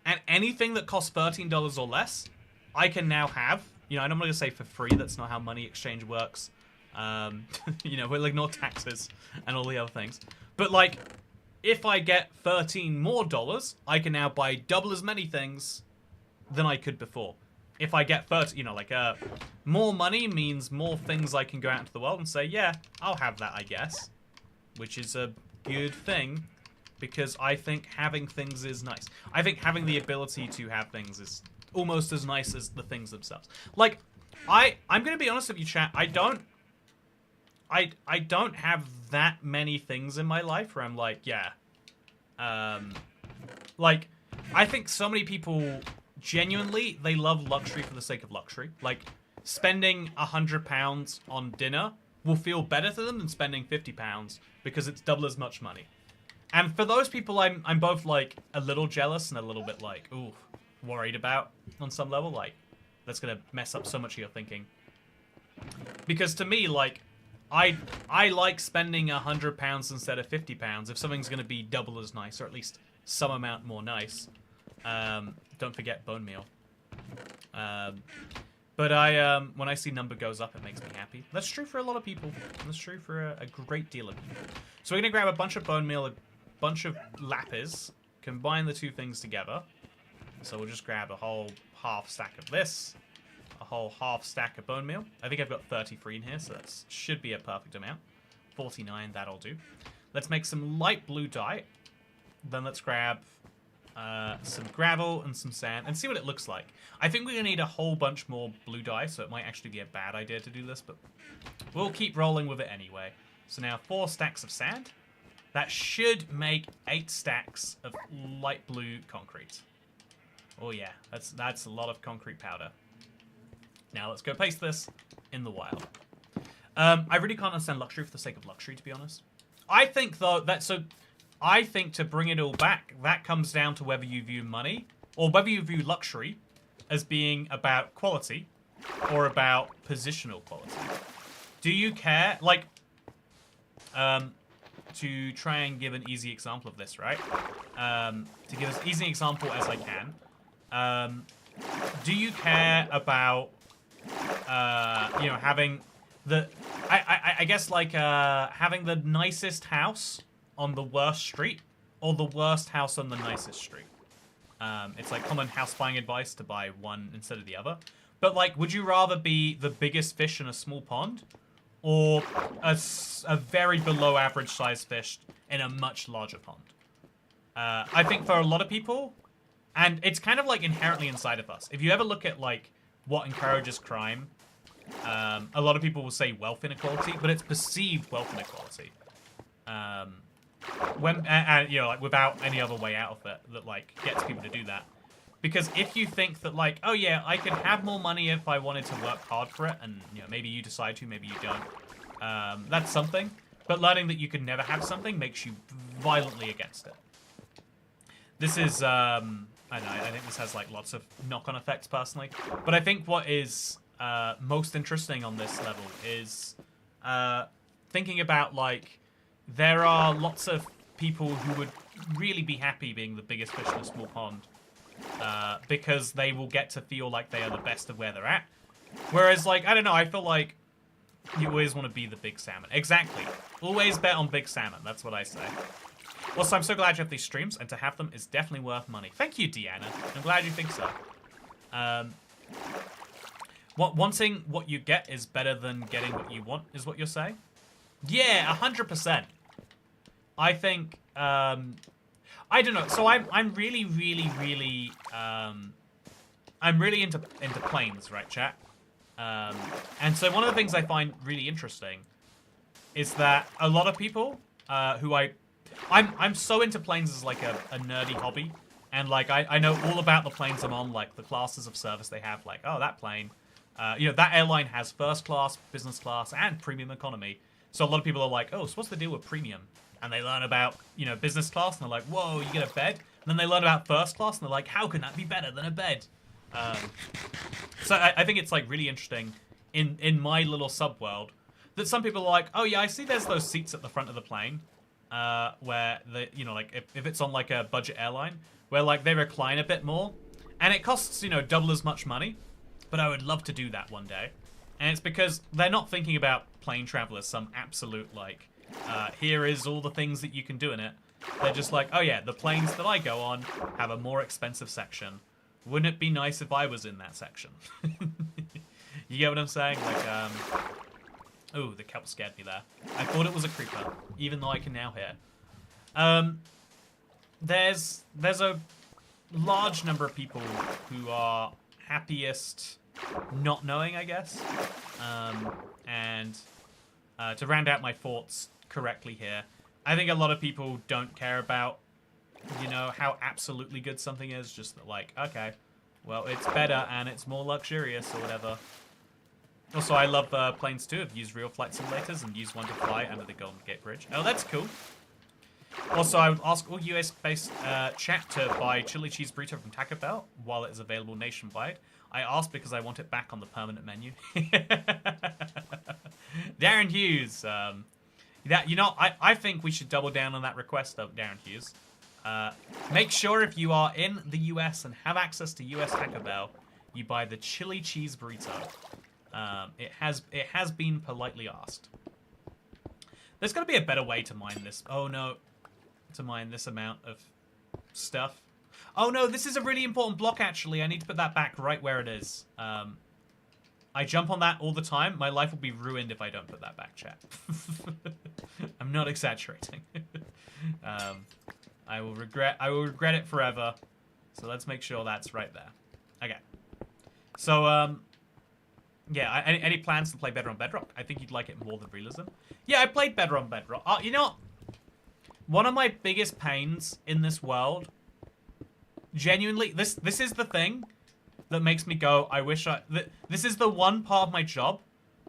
and anything that costs $13 or less, I can now have. You know, I'm not going to say for free. That's not how money exchange works. You know, we'll ignore taxes and all the other things. But, like, if I get $13 more, I can now buy double as many things than I could before. If I get 30, you know, like, more money means more things I can go out into the world and say, yeah, I'll have that, I guess. Which is a good thing, because I think having things is nice. I think having the ability to have things is almost as nice as the things themselves. Like, I'm gonna be honest with you, chat. I don't have that many things in my life where I'm like, yeah. Like, I think so many people genuinely, they love luxury for the sake of luxury. Like, spending £100 on dinner will feel better to them than spending £50 because it's double as much money. And for those people, I'm both like a little jealous and a little bit like, ooh, worried about on some level. Like, that's gonna mess up so much of your thinking. Because to me, like, I like spending £100 instead of £50 if something's gonna be double as nice, or at least some amount more nice. Don't forget bone meal. But when I see number goes up, it makes me happy. That's true for a lot of people. That's true for a great deal of people. So we're gonna grab a bunch of bone meal, a bunch of lapis, combine the two things together. So we'll just grab a whole half stack of this, a whole half stack of bone meal. I think I've got 33 in here, so that should be a perfect amount. 49, that'll do. Let's make some light blue dye. Then let's grab some gravel and some sand and see what it looks like. I think we're going to need a whole bunch more blue dye, so it might actually be a bad idea to do this, but we'll keep rolling with it anyway. So now 4 stacks of sand. That should make 8 stacks of light blue concrete. Oh yeah, that's a lot of concrete powder. Now let's go paste this in the wild. I really can't understand luxury for the sake of luxury, to be honest. I think, though, I think to bring it all back, that comes down to whether you view money, or whether you view luxury as being about quality, or about positional quality. Do you care, like, to try and give an easy example of this, right? To give as easy an example as I can, do you care about, you know, having the, I guess, like, having the nicest house on the worst street, or the worst house on the nicest street? It's like common house buying advice to buy one instead of the other. But, like, would you rather be the biggest fish in a small pond, or a very below average sized fish in a much larger pond? I think for a lot of people, and it's kind of like inherently inside of us. If you ever look at, like, what encourages crime, a lot of people will say wealth inequality, but it's perceived wealth inequality. You know, like, without any other way out of it that, like, gets people to do that. Because if you think that, like, oh yeah, I could have more money if I wanted to work hard for it, and, you know, maybe you decide to, maybe you don't, that's something. But learning that you can never have something makes you violently against it. This is, I don't know, I think this has, like, lots of knock-on effects, personally. But I think what is most interesting on this level is thinking about, like, there are lots of people who would really be happy being the biggest fish in a small pond, because they will get to feel like they are the best of where they're at. Whereas, like, I don't know, I feel like you always want to be the big salmon. Exactly. Always bet on big salmon. That's what I say. Also, I'm so glad you have these streams, and to have them is definitely worth money. Thank you, Deanna. I'm glad you think so. Wanting what you get is better than getting what you want, is what you're saying? Yeah, 100%. I think, I don't know. So I'm really, really, really, I'm really into planes, right, chat? And so one of the things I find really interesting is that a lot of people who I'm so into planes as, like, a nerdy hobby, and, like, I know all about the planes I'm on, like the classes of service they have, like, oh, that plane, you know, that airline has first class, business class, and premium economy. So a lot of people are like, oh, so what's the deal with premium? And they learn about, you know, business class, and they're like, whoa, you get a bed? And then they learn about first class, and they're like, how can that be better than a bed? So I think it's, like, really interesting in my little subworld that some people are like, oh yeah, I see there's those seats at the front of the plane, where you know, like, if it's on, like, a budget airline, where, like, they recline a bit more, and it costs, you know, double as much money, but I would love to do that one day. And it's because they're not thinking about plane travel as some absolute, like, here is all the things that you can do in it. They're just like, oh yeah, the planes that I go on have a more expensive section. Wouldn't it be nice if I was in that section? You get what I'm saying? Like, oh, the kelp scared me there. I thought it was a creeper, even though I can now hear. There's a large number of people who are happiest not knowing, I guess. And to round out my thoughts correctly here, I think a lot of people don't care about, you know, how absolutely good something is. Just that, like, okay, well, it's better and it's more luxurious or whatever. Also, I love planes too. I've used real flight simulators and used one to fly under the Golden Gate Bridge. Oh, that's cool. Also, I would ask all US-based chat to buy chili cheese burrito from Taco Bell while it is available nationwide. I asked because I want it back on the permanent menu. Darren Hughes. That, you know, I think we should double down on that request, though, Darren Hughes. Make sure if you are in the US and have access to US Taco Bell, you buy the chili cheese burrito. It has been politely asked. There's got to be a better way to mine this. Oh no, to mine this amount of stuff. Oh no, this is a really important block actually. I need to put that back right where it is. I jump on that all the time. My life will be ruined if I don't put that back, chat. I'm not exaggerating. I will regret it forever. So let's make sure that's right there. Okay. So yeah, any plans to play Better on Bedrock? I think you'd like it more than Realism. Yeah, I played Better on Bedrock. You know what? One of my biggest pains in this world, genuinely, this is the thing that makes me go, I wish this is the one part of my job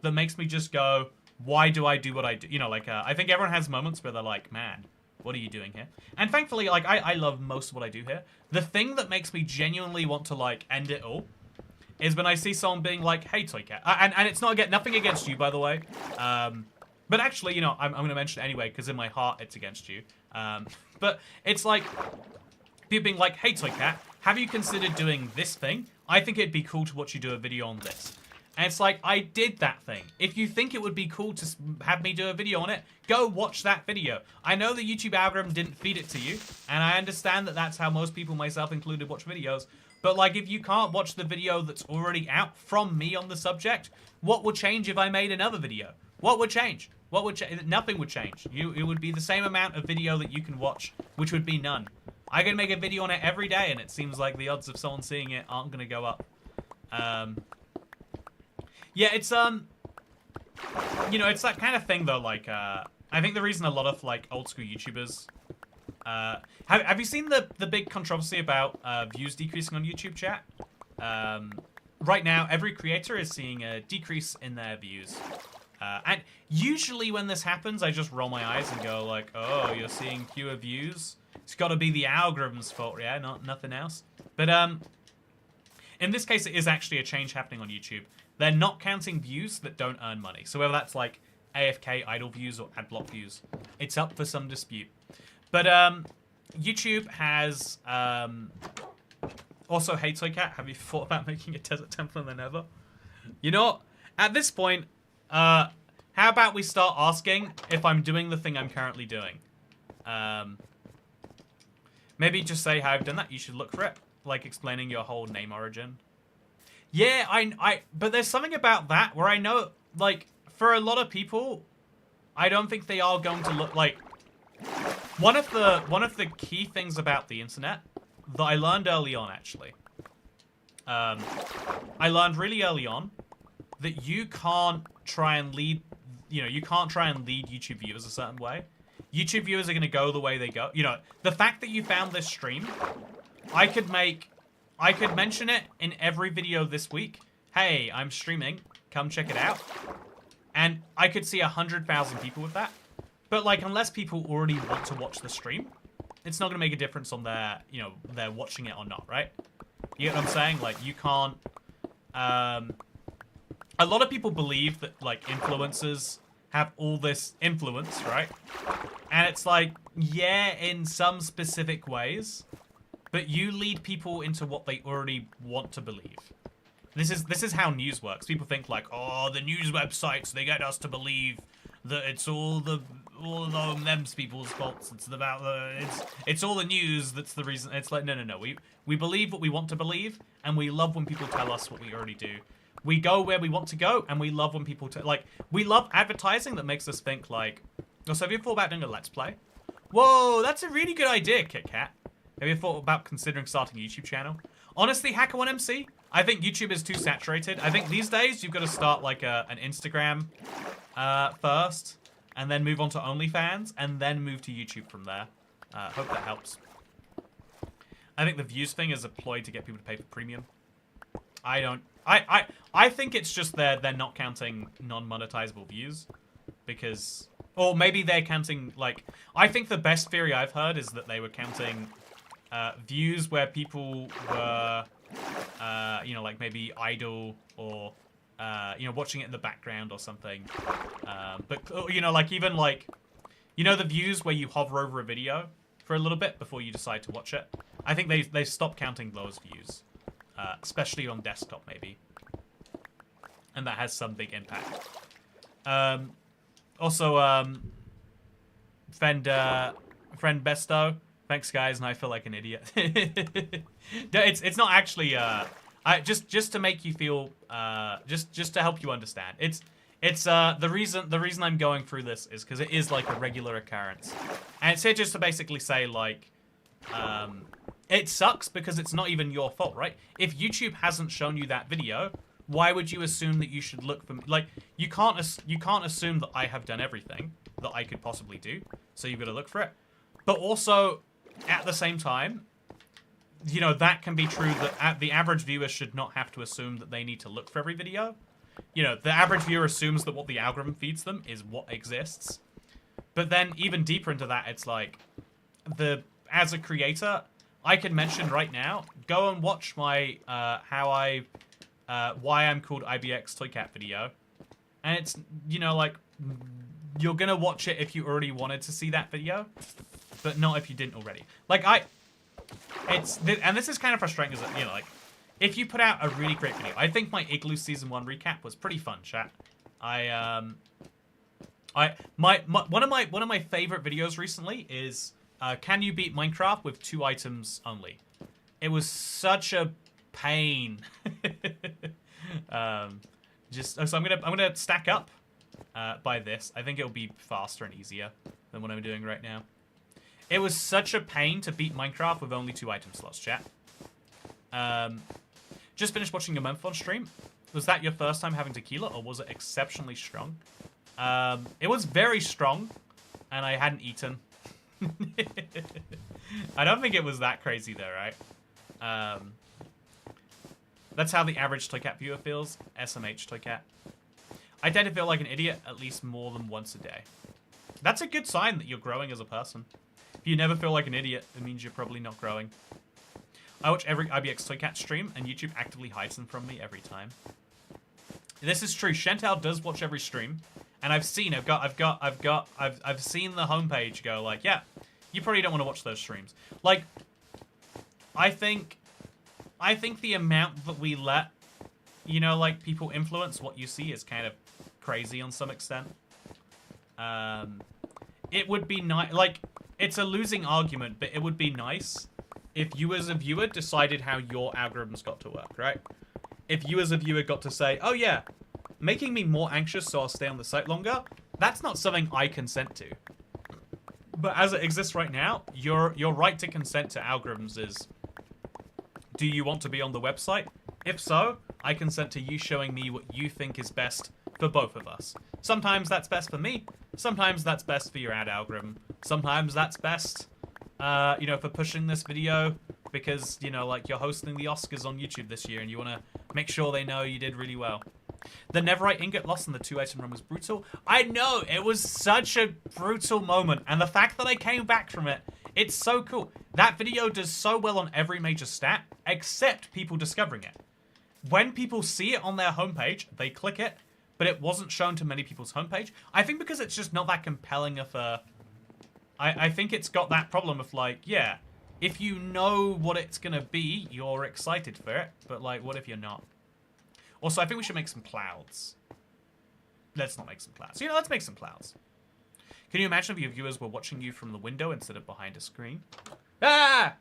that makes me just go, why do I do what I do? You know, like, I think everyone has moments where they're like, man, what are you doing here? And thankfully, like, I love most of what I do here. The thing that makes me genuinely want to, like, end it all is when I see someone being like, hey, Toycat. And it's not, nothing against you, by the way. But actually, you know, I'm going to mention it anyway, because in my heart, it's against you. But it's like, people being like, hey, Toycat, have you considered doing this thing? I think it'd be cool to watch you do a video on this. And it's like, I did that thing. If you think it would be cool to have me do a video on it, go watch that video. I know the YouTube algorithm didn't feed it to you, and I understand that that's how most people, myself included, watch videos. But, like, if you can't watch the video that's already out from me on the subject, what would change if I made another video? What would change? What would change? Nothing would change. It would be the same amount of video that you can watch, which would be none. I can make a video on it every day, and it seems like the odds of someone seeing it aren't going to go up. Yeah, it's, you know, it's that kind of thing, though, like, I think the reason a lot of, like, old-school YouTubers... have you seen the big controversy about views decreasing on YouTube, chat? Right now, every creator is seeing a decrease in their views. And usually when this happens, I just roll my eyes and go like, oh, you're seeing fewer views? It's got to be the algorithm's fault, yeah? Nothing else. But in this case, it is actually a change happening on YouTube. They're not counting views that don't earn money. So whether that's like AFK idle views or ad block views, it's up for some dispute. But YouTube has also, hey Toycat, have you thought about making a desert temple in the Nether? You know what? At this point, how about we start asking if I'm doing the thing I'm currently doing? Maybe just say how I've done that. You should look for it, like explaining your whole name origin. Yeah, but there's something about that where I know, like, for a lot of people, I don't think they are going to look like. One of the key things about the internet that I learned early on, actually, I learned really early on that you can't try and lead, you know, you can't try and lead YouTube viewers a certain way. YouTube viewers are going to go the way they go. You know, the fact that you found this stream, I could mention it in every video this week. Hey, I'm streaming. Come check it out. And I could see 100,000 people with that. But, like, unless people already want to watch the stream, it's not going to make a difference on their, you know, they're watching it or not, right? You get what I'm saying? Like, you can't... a lot of people believe that, like, influencers have all this influence, right? And it's like, yeah, in some specific ways, but you lead people into what they already want to believe. This is how news works. People think, like, oh, the news websites, they get us to believe that it's all them people's faults. It's all the news that's the reason. It's like, no. We believe what we want to believe, and we love when people tell us what we already do. We go where we want to go, and we love when people we love advertising that makes us think like. So have you thought about doing a Let's Play? Whoa, that's a really good idea, Kit Kat. Have you thought about considering starting a YouTube channel? Honestly, HackerOneMC, I think YouTube is too saturated. I think these days you've got to start like an Instagram first, and then move on to OnlyFans, and then move to YouTube from there. Hope that helps. I think the views thing is a ploy to get people to pay for premium. I think it's just they're not counting non-monetizable views, because, or maybe they're counting, like, I think the best theory I've heard is that they were counting views where people were, you know, like maybe idle or, you know, watching it in the background or something. But, you know, like even like, you know, the views where you hover over a video for a little bit before you decide to watch it. I think they stopped counting those views, especially on desktop maybe. And that has some big impact. Also, friend Besto, thanks guys, and I feel like an idiot. It's not actually just to make you feel just to help you understand. It's the reason I'm going through this is because it is like a regular occurrence, and it's here just to basically say like it sucks because it's not even your fault, right? If YouTube hasn't shown you that video, why would you assume that you should look for, like, you can't assume that I have done everything that I could possibly do, so you've got to look for it. But also, at the same time, you know, that can be true that the average viewer should not have to assume that they need to look for every video. You know, the average viewer assumes that what the algorithm feeds them is what exists. But then, even deeper into that, it's like, as a creator, I can mention right now, go and watch my, why I'm called IBX Toycat video. And it's, you know, like, you're gonna watch it if you already wanted to see that video, but not if you didn't already. Like, and this is kind of frustrating, because, you know, like, if you put out a really great video, I think my Igloo Season 1 recap was pretty fun, chat. One of my favorite videos recently is, can you beat Minecraft with 2 items only? It was such a pain. So I'm gonna stack up by this. I think it'll be faster and easier than what I'm doing right now. It was such a pain to beat Minecraft with only 2 item slots, chat. Just finished watching your Memphon stream. Was that your first time having tequila, or was it exceptionally strong? It was very strong, and I hadn't eaten. I don't think it was that crazy though, right? That's how the average Toycat viewer feels. SMH Toycat. I tend to feel like an idiot at least more than once a day. That's a good sign that you're growing as a person. If you never feel like an idiot, it means you're probably not growing. I watch every IBX Toycat stream, and YouTube actively hides them from me every time. This is true. Chantal does watch every stream, and I've seen the homepage go like, yeah, you probably don't want to watch those streams. Like, I think the amount that we let, you know, like, people influence what you see is kind of crazy on some extent. It would be nice, like, it's a losing argument, but it would be nice if you as a viewer decided how your algorithms got to work, right? If you as a viewer got to say, oh yeah, making me more anxious so I'll stay on the site longer, that's not something I consent to. But as it exists right now, your right to consent to algorithms is, do you want to be on the website? If so, I consent to you showing me what you think is best for both of us. Sometimes that's best for me. Sometimes that's best for your ad algorithm. Sometimes that's best, you know, for pushing this video because, you know, like, you're hosting the Oscars on YouTube this year and you want to make sure they know you did really well. The Netherite ingot lost in the 2-item run was brutal. I know, it was such a brutal moment. And the fact that I came back from it, it's so cool. That video does so well on every major stat, except people discovering it. When people see it on their homepage, they click it, but it wasn't shown to many people's homepage. I think because it's just not that compelling of a... I think it's got that problem of, like, yeah, if you know what it's gonna be, you're excited for it, but, like, what if you're not? Also, I think we should make some clouds. Let's not make some clouds. You know, let's make some clouds. Can you imagine if your viewers were watching you from the window instead of behind a screen? Ah!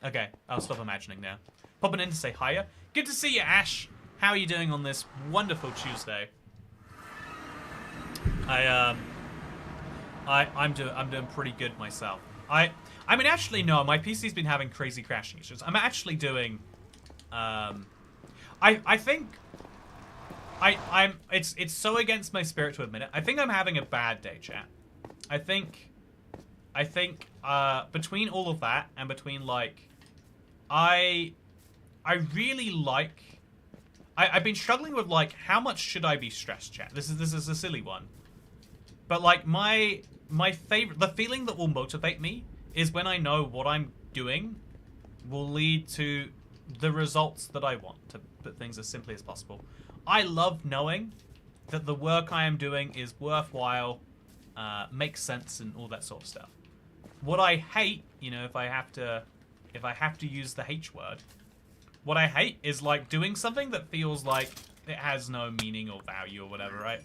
Okay, I'll stop imagining now. Popping in to say hiya. Good to see you, Ash. How are you doing on this wonderful Tuesday? I'm doing pretty good myself. I mean, actually, no, my PC's been having crazy crashing issues. I'm actually doing I think it's so against my spirit to admit it. I think I'm having a bad day, chat. I think between all of that and between like I really like I've been struggling with like how much should I be stressed, chat. This is a silly one. But like my favorite, the feeling that will motivate me is when I know what I'm doing will lead to the results that I want, to put things as simply as possible. I love knowing that the work I am doing is worthwhile, makes sense and all that sort of stuff. What I hate, you know, if I have to use the H word, what I hate is like doing something that feels like it has no meaning or value or whatever, right?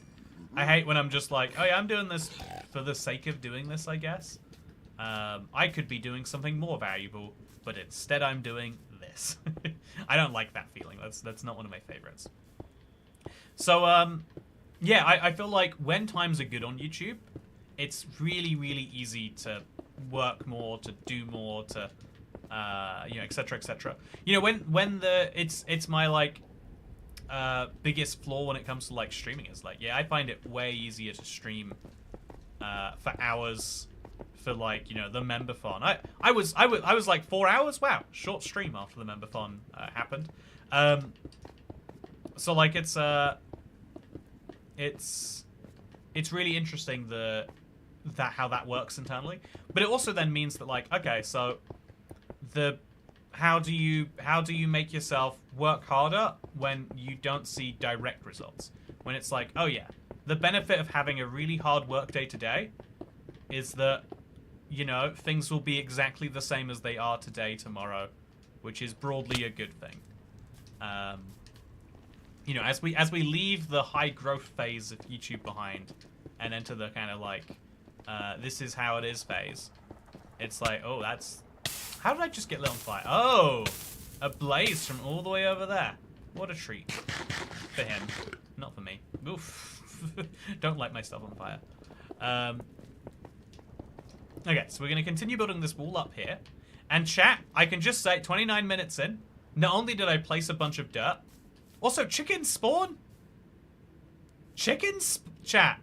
I hate when I'm just like, oh yeah, I'm doing this for the sake of doing this, I guess. I could be doing something more valuable, but instead I'm doing this. I don't like that feeling. That's not one of my favorites. So, yeah, I feel like when times are good on YouTube, it's really, really easy to work more, to do more, to, you know, etc., etc. You know, when it's my like biggest flaw when it comes to like streaming is like, yeah, I find it way easier to stream for hours for like, you know, the member-thon. I was like 4 hours. Wow, short stream after the member-thon happened. So like it's really interesting how that works internally. But it also then means that like, okay, so how do you make yourself work harder when you don't see direct results? When it's like, oh yeah, the benefit of having a really hard work day today is that, you know, things will be exactly the same as they are today, tomorrow, which is broadly a good thing. You know, as we leave the high growth phase of YouTube behind and enter the kind of like, this is how it is phase, it's like, oh, how did I just get lit on fire? Oh, a blaze from all the way over there. What a treat. For him, not for me. Oof. Don't light myself on fire. Okay, so we're going to continue building this wall up here. And chat, I can just say, 29 minutes in, not only did I place a bunch of dirt, also chickens spawn? Chickens? Chat,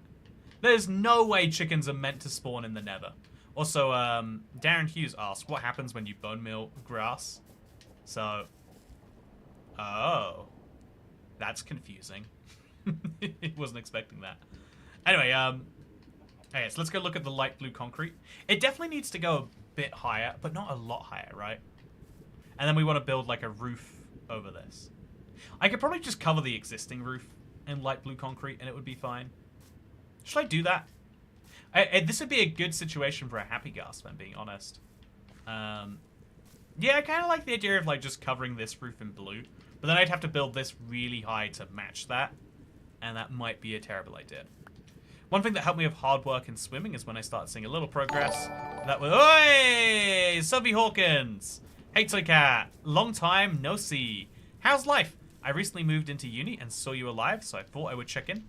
there's no way chickens are meant to spawn in the Nether. Also, Darren Hughes asked, what happens when you bone meal grass? So, oh, that's confusing. Wasn't expecting that. Anyway, okay, so let's go look at the light blue concrete. It definitely needs to go a bit higher, but not a lot higher, right? And then we want to build like a roof over this. I could probably just cover the existing roof in light blue concrete and it would be fine. Should I do that? This would be a good situation for a happy gas, if I'm being honest. Yeah, I kind of like the idea of like just covering this roof in blue, but then I'd have to build this really high to match that, and that might be a terrible idea. One thing that helped me with hard work in swimming is when I started seeing a little progress. That was, oi, Sophie Hawkins, hey Toy Cat, long time no see. How's life? I recently moved into uni and saw you alive, so I thought I would check in.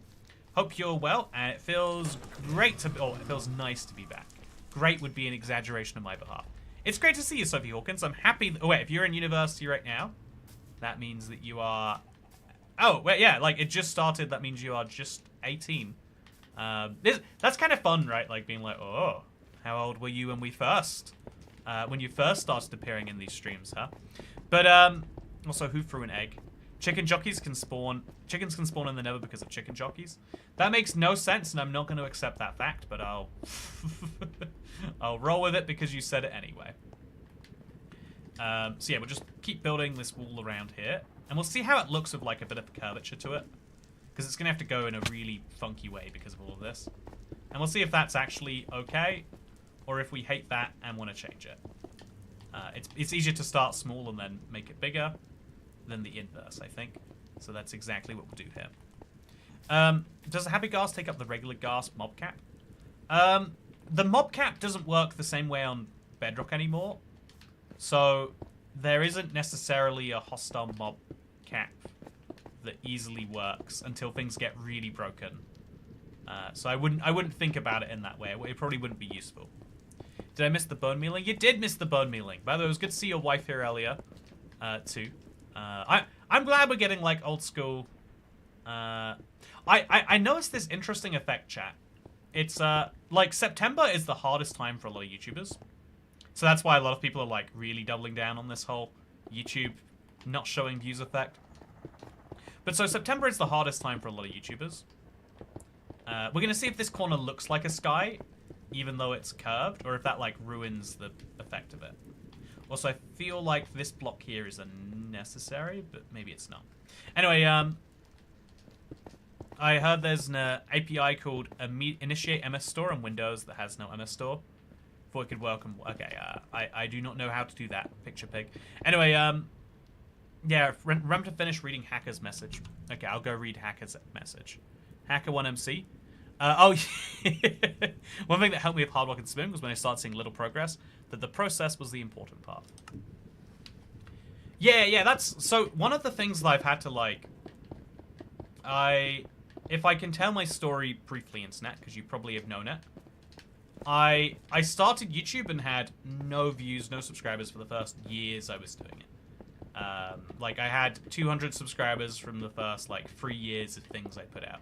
Hope you're well, and it feels great to be, oh, it feels nice to be back. Great would be an exaggeration on my behalf. It's great to see you, Sophie Hawkins. I'm happy, oh wait, if you're in university right now, that means that you are, oh, wait, yeah, like it just started, that means you are just 18. That's kind of fun, right? Like being like, oh, how old were you when you first started appearing in these streams, huh? But, also, who threw an egg? Chickens can spawn in the Nether because of chicken jockeys. That makes no sense, and I'm not going to accept that fact, but I'll I'll roll with it because you said it anyway. So yeah, we'll just keep building this wall around here, and we'll see how it looks with like a bit of curvature to it, because it's going to have to go in a really funky way because of all of this. And we'll see if that's actually okay, or if we hate that and want to change it. It's easier to start small and then make it bigger than the inverse, I think. So that's exactly what we'll do here. Does the happy gas take up the regular gas mob cap? The mob cap doesn't work the same way on Bedrock anymore. So there isn't necessarily a hostile mob cap that easily works until things get really broken. So I wouldn't think about it in that way. It probably wouldn't be useful. Did I miss the bone mealing? You did miss the bone mealing. By the way, it was good to see your wife here earlier, too. I'm glad we're getting like old school. I noticed this interesting effect, chat. It's like September is the hardest time for a lot of YouTubers, so that's why a lot of people are like really doubling down on this whole YouTube not showing views effect. But so September is the hardest time for a lot of YouTubers. We're gonna see if this corner looks like a sky, even though it's curved, or if that like ruins the effect of it. Also, I feel like this block here is unnecessary, but maybe it's not. Anyway, I heard there's an API called Initiate MS Store on Windows that has no MS Store. Thought it could work on... Okay, I do not know how to do that, Picture Pig. Anyway, yeah, remember to finish reading Hacker's message. Okay, I'll go read Hacker's message. Hacker1MC. Oh, one thing that helped me with hard work and spin was when I started seeing little progress, that the process was the important part. Yeah, that's... So, one of the things that I've had to, like... If I can tell my story briefly, Internet, because you probably have known it. I started YouTube and had no views, no subscribers for the first years I was doing it. Like, I had 200 subscribers from the first, like, 3 years of things I put out.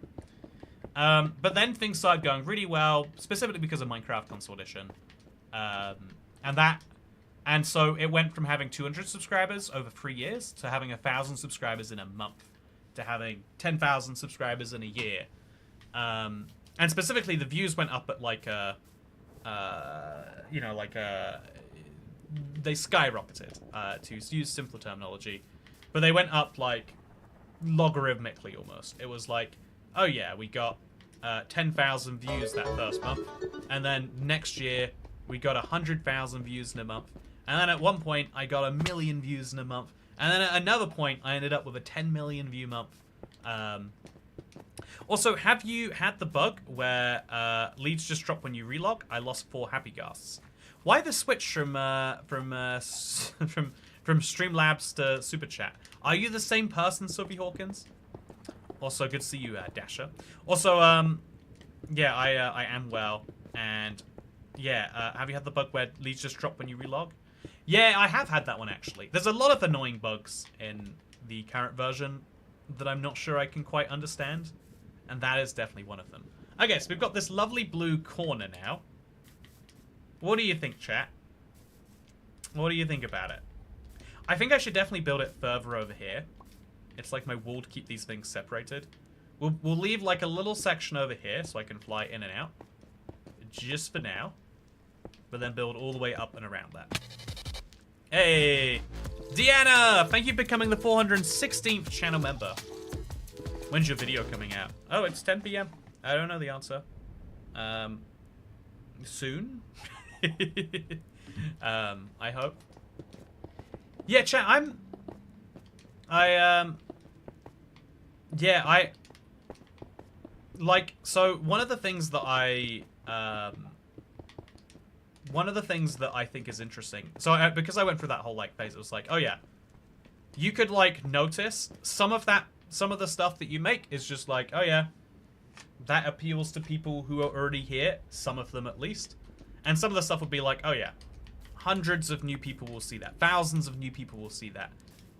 But then things started going really well, specifically because of Minecraft Console Edition. And so it went from having 200 subscribers over 3 years to having 1,000 subscribers in a month to having 10,000 subscribers in a year. And specifically, the views went up at like a... they skyrocketed, to use simpler terminology. But they went up, like, logarithmically, almost. It was like, oh yeah, we got 10,000 views that first month. And then next year, we got 100,000 views in a month. And then at one point, I got 1 million views in a month. And then at another point, I ended up with a 10 million view month. Also, have you had the bug where leads just drop when you relog? I lost 4 happy ghasts. Why the switch from Streamlabs to Super Chat? Are you the same person, Sylvie Hawkins? Also, good to see you, Dasher. Also, yeah, I am well. And yeah, have you had the bug where leads just drop when you relog? Yeah, I have had that one, actually. There's a lot of annoying bugs in the current version that I'm not sure I can quite understand. And that is definitely one of them. Okay, so we've got this lovely blue corner now. What do you think, chat? What do you think about it? I think I should definitely build it further over here. It's like my wall to keep these things separated. We'll leave like a little section over here so I can fly in and out. Just for now. But then build all the way up and around that. Hey! Deanna! Thank you for becoming the 416th channel member. When's your video coming out? Oh, it's 10 PM. I don't know the answer. Soon? I hope. Yeah, chat, like, so one of the things that I think is interesting. So because I went through that whole like phase, it was like, oh yeah, you could like notice some of the stuff that you make is just like, oh yeah, that appeals to people who are already here, some of them at least. And some of the stuff would be like, oh yeah, hundreds of new people will see that. Thousands of new people will see that.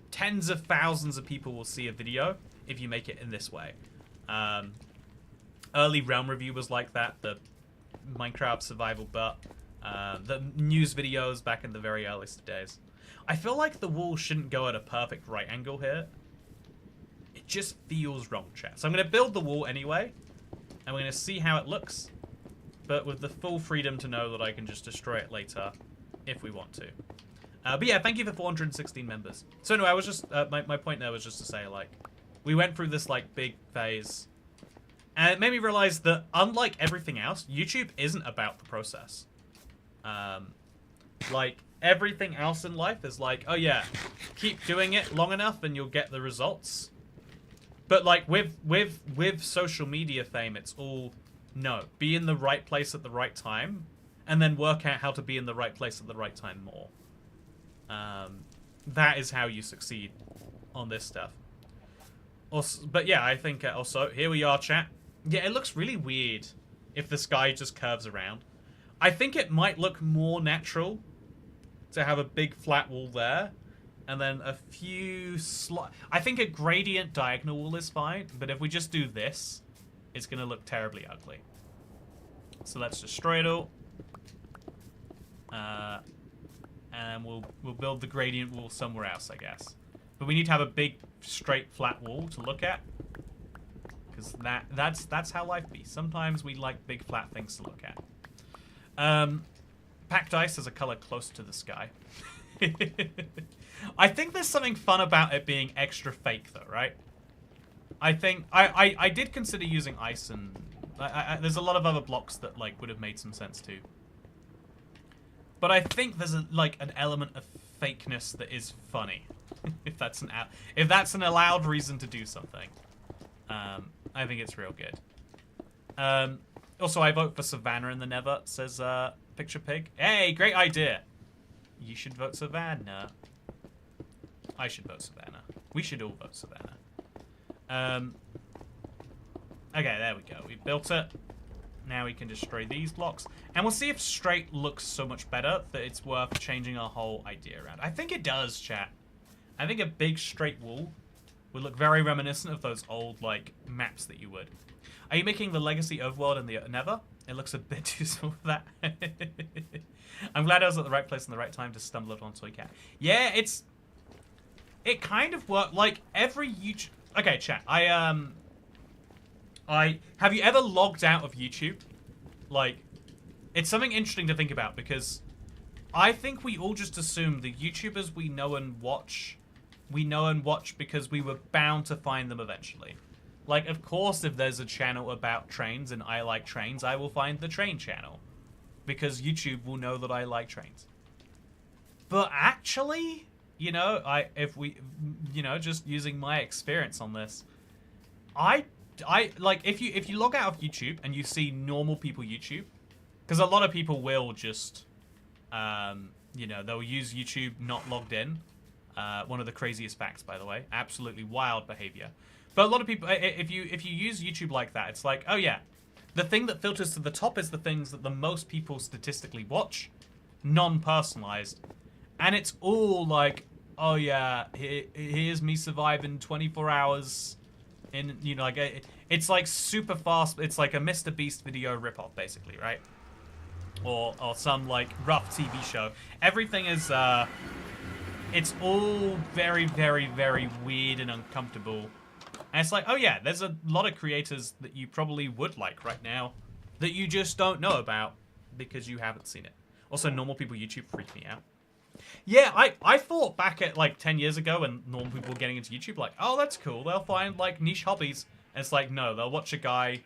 Tens of thousands of people will see a video if you make it in this way. Early Realm Review was like that. The Minecraft Survival Butt. The news videos back in the very earliest days. I feel like the wall shouldn't go at a perfect right angle here. It just feels wrong, chat. So I'm going to build the wall anyway. And we're going to see how it looks. But with the full freedom to know that I can just destroy it later if we want to. But yeah, thank you for 416 members. So anyway, I was just, my point there was just to say, like, we went through this, like, big phase. And it made me realize that, unlike everything else, YouTube isn't about the process. Like, everything else in life is like, oh yeah, keep doing it long enough and you'll get the results. But, like, with social media fame, it's all, no, be in the right place at the right time, and then work out how to be in the right place at the right time more. That is how you succeed on this stuff. Also, but yeah, I think also, here we are, chat. Yeah, it looks really weird if the sky just curves around. I think it might look more natural to have a big flat wall there, And then a few I think a gradient diagonal wall is fine, but if we just do this, it's going to look terribly ugly. So let's destroy it all. And we'll build the gradient wall somewhere else, I guess. But we need to have a big, straight, flat wall to look at. Because that's how life be. Sometimes we like big, flat things to look at. Packed ice has a color close to the sky. I think there's something fun about it being extra fake, though, right? I think I did consider using ice, and there's a lot of other blocks that like would have made some sense too. But I think there's an element of fakeness that is funny, if that's an allowed reason to do something. I think it's real good. Also, I vote for Savannah in the Nether, says Picture Pig. Hey, great idea. You should vote Savannah. I should vote Savannah. We should all vote Savannah. Okay, there we go. We built it. Now we can destroy these blocks. And we'll see if straight looks so much better that it's worth changing our whole idea around. I think it does, chat. I think a big straight wall would look very reminiscent of those old, like, maps that you would. Are you making the Legacy overworld in the Nether? It looks a bit too small for that. I'm glad I was at the right place in the right time to stumble upon Toy Cat. Yeah, it kind of worked. Like, every YouTube... Okay, chat. Have you ever logged out of YouTube? Like, it's something interesting to think about, because I think we all just assume the YouTubers we know and watch because we were bound to find them eventually. Like, of course, if there's a channel about trains and I like trains, I will find the train channel. Because YouTube will know that I like trains. But actually, you know, just using my experience on this, I like, if you log out of YouTube and you see normal people YouTube, because a lot of people will just, you know, they'll use YouTube not logged in. One of the craziest facts, by the way. Absolutely wild behavior. But a lot of people, if you use YouTube like that, it's like, oh yeah, the thing that filters to the top is the things that the most people statistically watch, non-personalized, and it's all like, oh yeah, here's me surviving 24 hours in, you know, like, it's like super fast. It's like a Mr. Beast video ripoff, basically, right? Or some like rough TV show. Everything is, it's all very, very, very weird and uncomfortable. And it's like, oh yeah, there's a lot of creators that you probably would like right now that you just don't know about because you haven't seen it. Also, normal people YouTube freak me out. Yeah, I thought back at like 10 years ago when normal people were getting into YouTube, like, oh, that's cool. They'll find like niche hobbies. And it's like, no, they'll watch a guy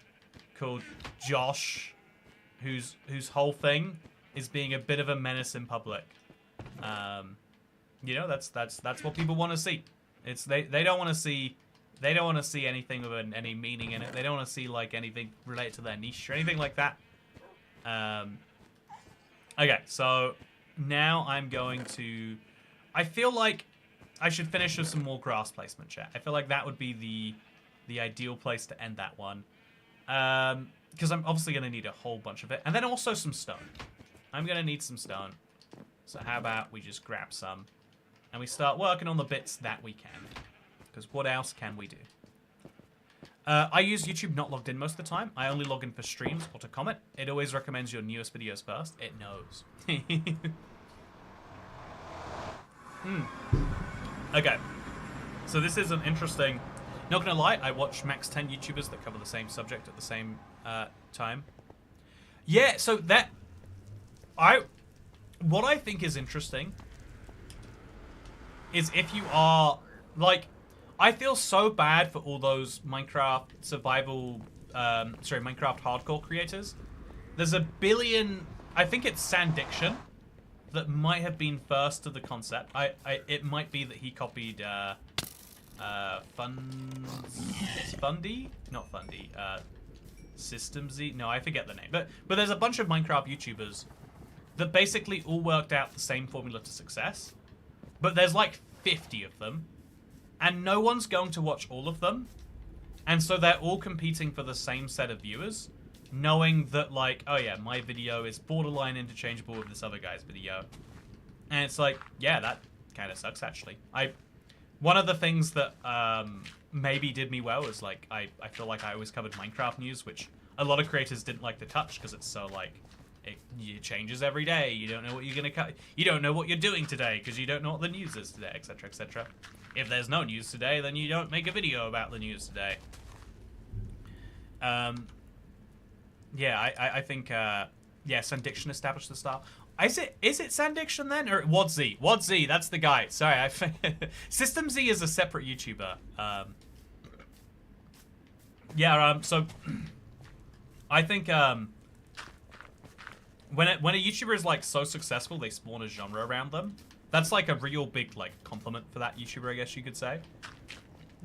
called Josh whose whole thing is being a bit of a menace in public. You know, that's what people want to see. It's they don't want to see anything with any meaning in it. They don't want to see like anything related to their niche or anything like that. Okay, so now I'm going to... I feel like I should finish with some more grass placement, chat. I feel like that would be the ideal place to end that one. Because I'm obviously going to need a whole bunch of it. And then also some stone. I'm going to need some stone. So how about we just grab some and we start working on the bits that we can. Because what else can we do? I use YouTube not logged in most of the time. I only log in for streams or to comment. It always recommends your newest videos first. It knows. Okay. So this is an interesting... Not gonna lie, I watch max 10 YouTubers that cover the same subject at the same time. Yeah, so that... What I think is interesting is if you are... Like... I feel so bad for all those Minecraft survival, Minecraft hardcore creators. There's a billion, I think it's Sandiction that might have been first to the concept. It might be that he copied, Fundy? Not Fundy, Systemz? No, I forget the name. But there's a bunch of Minecraft YouTubers that basically all worked out the same formula to success. But there's like 50 of them. And no one's going to watch all of them. And so they're all competing for the same set of viewers, knowing that, like, oh yeah, my video is borderline interchangeable with this other guy's video. And it's like, yeah, kind of sucks, actually. One of the things that maybe did me well is, like, I feel like I always covered Minecraft news, which a lot of creators didn't like to touch because it's so, like, it changes every day. You don't know what you're going to cut. You don't know what you're doing today because you don't know what the news is today, etc., etc. If there's no news today, then you don't make a video about the news today. Yeah, I think, yeah, Sandiction established the style. Is it Sandiction then? Or WadZ? WadZ, that's the guy. Sorry, System Z is a separate YouTuber. Yeah, so I think when a YouTuber is like so successful, they spawn a genre around them. That's like a real big like compliment for that YouTuber, I guess you could say.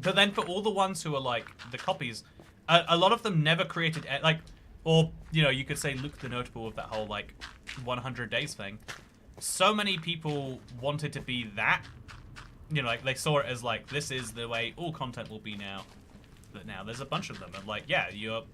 But then for all the ones who are like the copies, a lot of them never created like, or you know, you could say Luke the Notable with that whole like 100 days thing. So many people wanted to be that, you know, like they saw it as like, this is the way all content will be now. But now there's a bunch of them, and like, yeah, you'll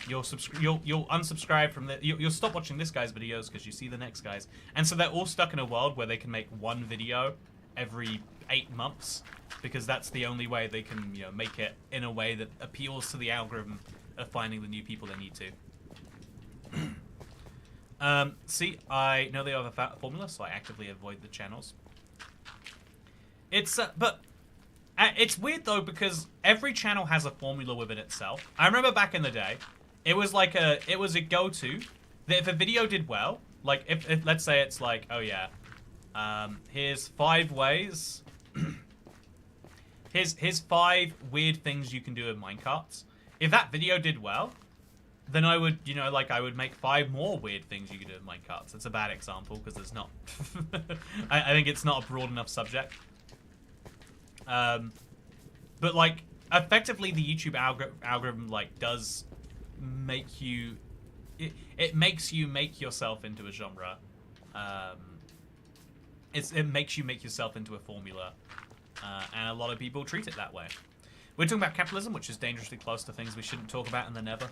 unsubscribe from the, you'll stop watching this guy's videos because you see the next guy's, and so they're all stuck in a world where they can make one video every 8 months because that's the only way they can, you know, make it in a way that appeals to the algorithm of finding the new people they need to. See, I know they have a formula, so I actively avoid the channels. It's but. It's weird though because every channel has a formula within itself. I remember back in the day, it was like a go-to that if a video did well, like if let's say it's like, oh yeah, here's 5 ways, here's 5 weird things you can do in minecarts. If that video did well, then I would, you know, like I would make 5 more weird things you could do in minecarts. It's a bad example because there's not. I think it's not a broad enough subject. But like effectively the YouTube algorithm like does make you, it makes you make yourself into a genre. It makes you make yourself into a formula, and a lot of people treat it that way. We're talking about capitalism, which is dangerously close to things we shouldn't talk about in the Nether.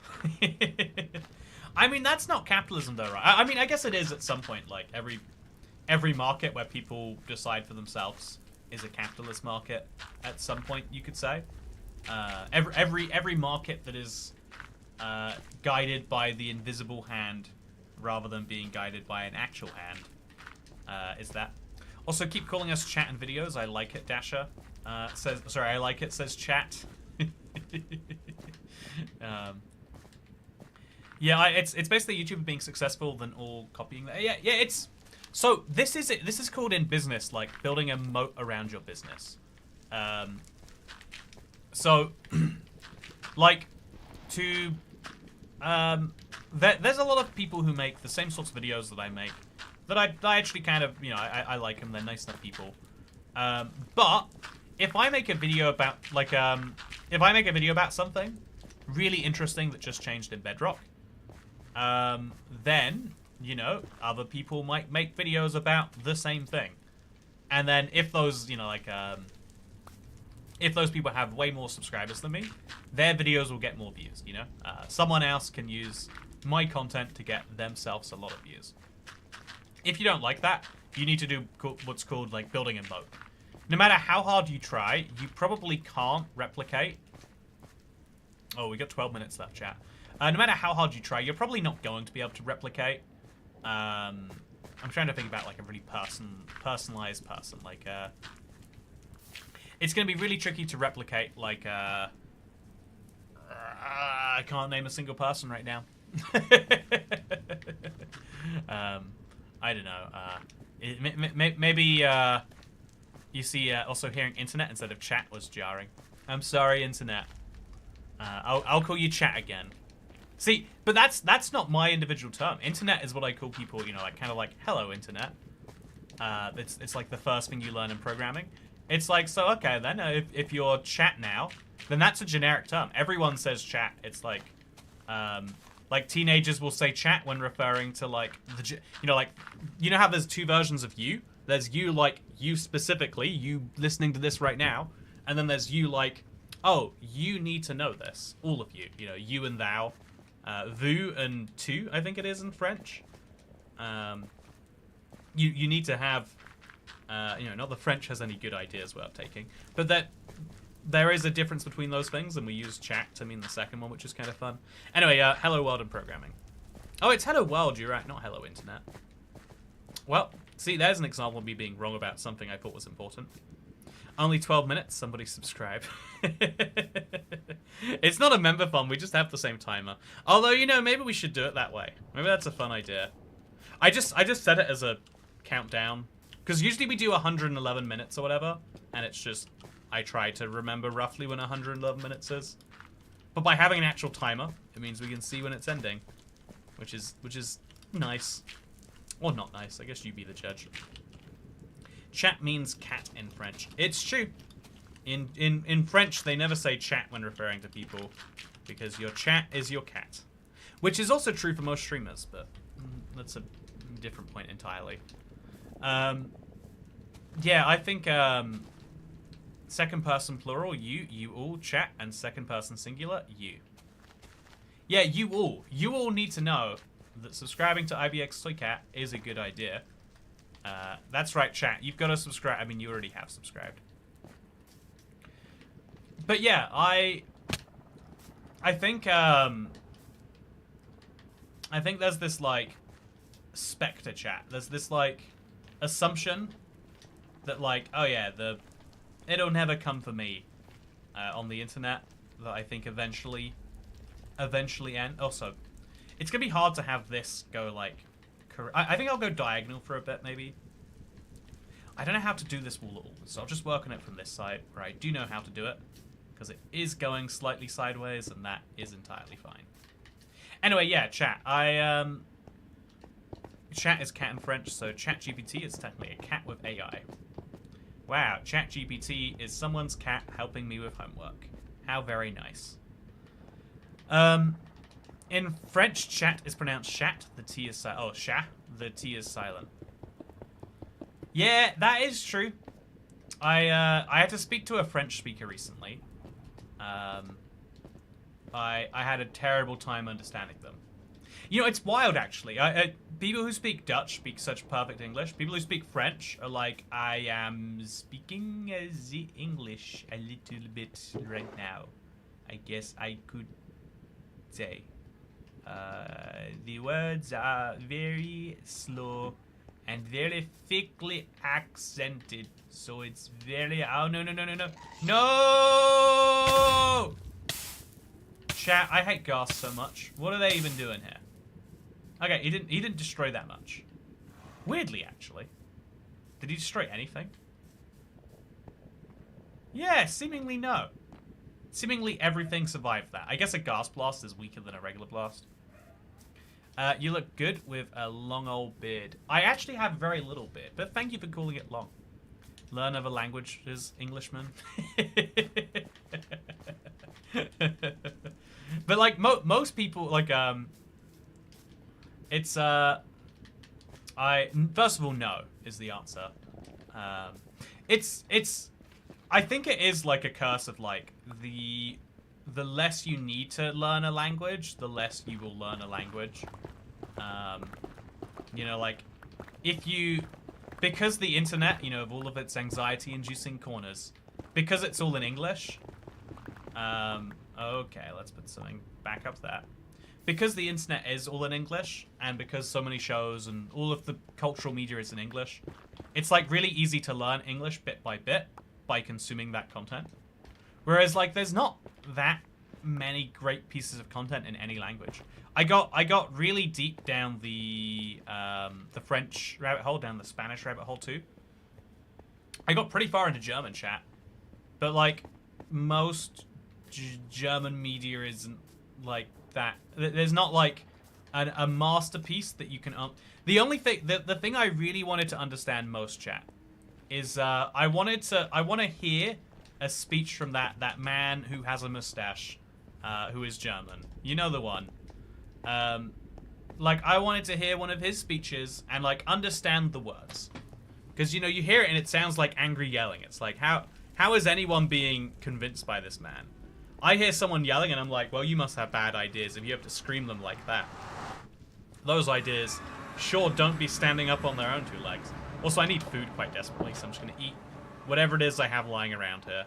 I mean, that's not capitalism though, right? I mean, I guess it is at some point. Like every market where people decide for themselves is a capitalist market at some point, you could say. Every market that is guided by the invisible hand rather than being guided by an actual hand is that. Also, keep calling us chat and videos. I like it, Dasher. Says, sorry, I like it, says chat. Yeah, it's basically YouTube being successful than all copying that. Yeah, it's... So this is it. This is called in business, like building a moat around your business. So, like, to there's a lot of people who make the same sorts of videos that I make. That I actually kind of, you know, I like them. They're nice enough people. But if I make a video about like if I make a video about something really interesting that just changed in Bedrock, then, you know, other people might make videos about the same thing. And then if those, you know, like, if those people have way more subscribers than me, their videos will get more views, you know? Someone else can use my content to get themselves a lot of views. If you don't like that, you need to do what's called, like, building a moat. No matter how hard you try, you probably can't replicate... Oh, we got 12 minutes left, chat. No matter how hard you try, you're probably not going to be able to replicate... I'm trying to think about like a really personalized person. Like, it's going to be really tricky to replicate. Like, I can't name a single person right now. I don't know. Maybe you see. Also, hearing internet instead of chat was jarring. I'm sorry, internet. I'll call you chat again. See, but that's not my individual term. Internet is what I call people, you know, like kind of like hello internet. It's like the first thing you learn in programming. It's like, so okay then, if you're chat now, then that's a generic term. Everyone says chat. It's like teenagers will say chat when referring to like the, you know, like, you know how there's 2 versions of you. There's you, like you specifically, you listening to this right now, and then there's you like, oh, you need to know this, all of you. You know, you and thou. Vous and tu, I think it is in French. You need to have Not the French has any good ideas worth taking, but that there is a difference between those things, and we use chat to mean the second one, which is kind of fun. Anyway, hello world and programming. Oh, it's hello world, you're right, not hello internet. Well, see, there's an example of me being wrong about something I thought was important. Only 12 minutes, somebody subscribe. It's not a member fund, we just have the same timer. Although, maybe we should do it that way. Maybe that's a fun idea. I just set it as a countdown. Because usually we do 111 minutes or whatever, and it's just, I try to remember roughly when 111 minutes is. But by having an actual timer, it means we can see when it's ending. Which is nice. Or not nice, I guess you be the judge. Chat means cat in French. It's true. In French, they never say chat when referring to people, because your chat is your cat. Which is also true for most streamers, but that's a different point entirely. Yeah, I think second person plural, you all, chat, and second person singular, you. Yeah, you all. You all need to know that subscribing to IBX Toy Cat is a good idea. That's right, chat. You've got to subscribe. I mean, you already have subscribed. But yeah, I think there's this like spectre chat. There's this like assumption that like, oh yeah, it'll never come for me on the internet. That I think eventually end. Also, it's gonna be hard to have this go like. I think I'll go diagonal for a bit, maybe. I don't know how to do this wall at all, so I'll just work on it from this side, where I do know how to do it, because it is going slightly sideways, and that is entirely fine. Anyway, yeah, chat. Chat is cat in French, so ChatGPT is technically a cat with AI. Wow, ChatGPT is someone's cat helping me with homework. How very nice. In French, chat is pronounced chat. The T is silent. Oh, chat. The T is silent. Yeah, that is true. I had to speak to a French speaker recently. I had a terrible time understanding them. It's wild, actually. People who speak Dutch speak such perfect English. People who speak French are like, I am speaking the English a little bit right now. I guess I could say. The words are very slow and very thickly accented, so it's very... Oh, no. No! Chat, I hate gas so much. What are they even doing here? Okay, he didn't destroy that much. Weirdly, actually. Did he destroy anything? Yeah, seemingly no. Seemingly everything survived that. I guess a gas blast is weaker than a regular blast. You look good with a long old beard. I actually have very little beard, but thank you for calling it long. Learn other languages, Englishman. But like most people, like it's first of all, no is the answer. I think it is like a curse of like the less you need to learn a language, the less you will learn a language. Like because the internet, of all of its anxiety-inducing corners, because it's all in English. Okay, let's put something back up there. Because the internet is all in English, and because so many shows and all of the cultural media is in English, it's like really easy to learn English bit by bit by consuming that content. Whereas like there's not that many great pieces of content in any language. I got really deep down the French rabbit hole, down the Spanish rabbit hole too. I got pretty far into German chat, but like most German media isn't like that. There's not like a masterpiece that you can. The only thing, the thing I really wanted to understand most chat is I want to hear a speech from that man who has a mustache, who is German. You know the one. Like I wanted to hear one of his speeches and like understand the words, because you hear it and it sounds like angry yelling. It's like how is anyone being convinced by this man? I hear someone yelling and I'm like, well, you must have bad ideas if you have to scream them like that. Those ideas sure don't be standing up on their own 2 legs. Also, I need food quite desperately, so I'm just going to eat whatever it is I have lying around here.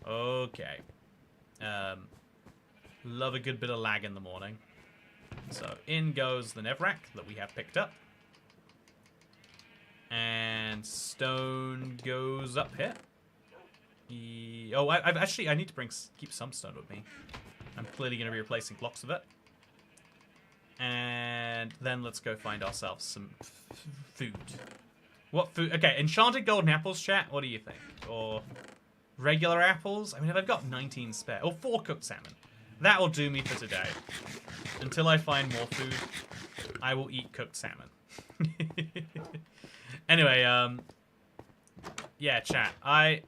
Okay. Love a good bit of lag in the morning. So in goes the Netherrack that we have picked up. And stone goes up here. Oh, I've actually, I need to keep some stone with me. I'm clearly going to be replacing blocks of it. And then let's go find ourselves some food. What food? Okay, enchanted golden apples, chat. What do you think? Or regular apples? I mean, if I've got 19 spare. Or 4 cooked salmon. That'll do me for today. Until I find more food, I will eat cooked salmon. Anyway, yeah, chat. I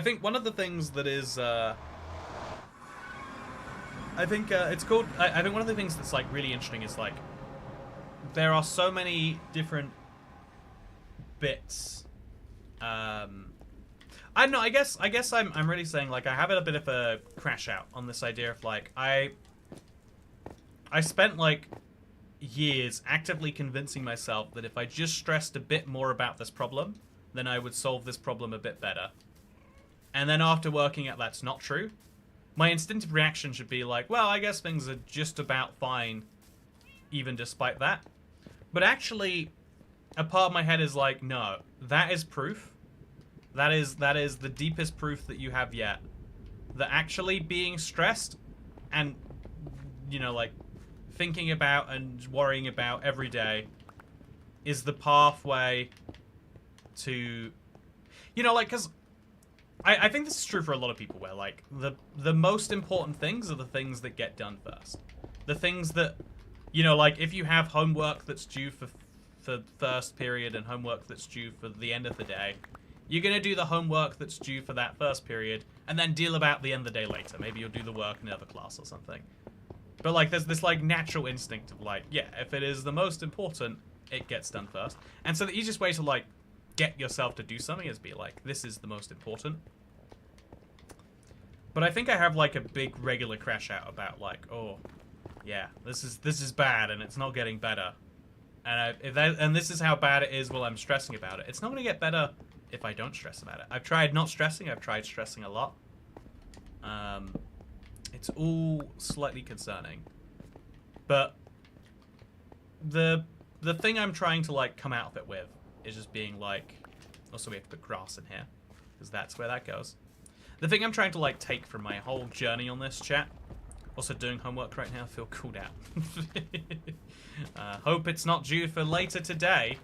think one of the things that is, I think it's called, I think one of the things that's, like, really interesting is, like, there are so many different bits, I don't know, I guess I'm really saying, like, I have a bit of a crash out on this idea of, like, I spent, like, years actively convincing myself that if I just stressed a bit more about this problem, then I would solve this problem a bit better. And then after working out that's not true, my instinctive reaction should be like, well, I guess things are just about fine, even despite that. But actually, a part of my head is like, no, that is proof. That is the deepest proof that you have yet. That actually being stressed and, you know, like, thinking about and worrying about every day is the pathway to, you know, like, because I think this is true for a lot of people where, like, the most important things are the things that get done first. The things that, you know, like, if you have homework that's due for first period and homework that's due for the end of the day, you're going to do the homework that's due for that first period and then deal about the end of the day later. Maybe you'll do the work in another class or something. But, like, there's this, like, natural instinct of, like, yeah, if it is the most important, it gets done first. And so the easiest way to, like, get yourself to do something is be like, this is the most important. But I think I have, like, a big regular crash out about, like, oh, yeah, this is bad and it's not getting better. And this is how bad it is while I'm stressing about it. It's not going to get better if I don't stress about it. I've tried not stressing. I've tried stressing a lot. It's all slightly concerning. But the thing I'm trying to, like, come out of it with is just being like, also we have to put grass in here because that's where that goes. The thing I'm trying to, like, take from my whole journey on this, chat, also doing homework right now, feel cooled out. Hope it's not due for later today.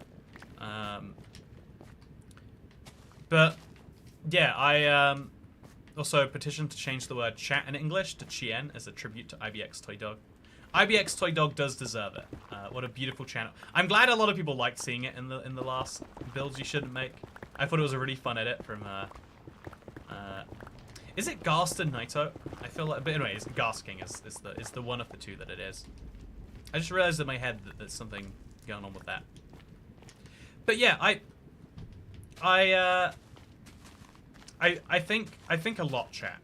But yeah, I also petitioned to change the word chat in English to Chien as a tribute to IBX Toy Dog. IBX Toy Dog does deserve it. What a beautiful channel. I'm glad a lot of people liked seeing it in the last builds you shouldn't make. I thought it was a really fun edit from is it Garston Naito? I feel like, but anyways, Garst King is the one of the two that it is. I just realized in my head that there's something going on with that. But yeah, I think a lot, chat.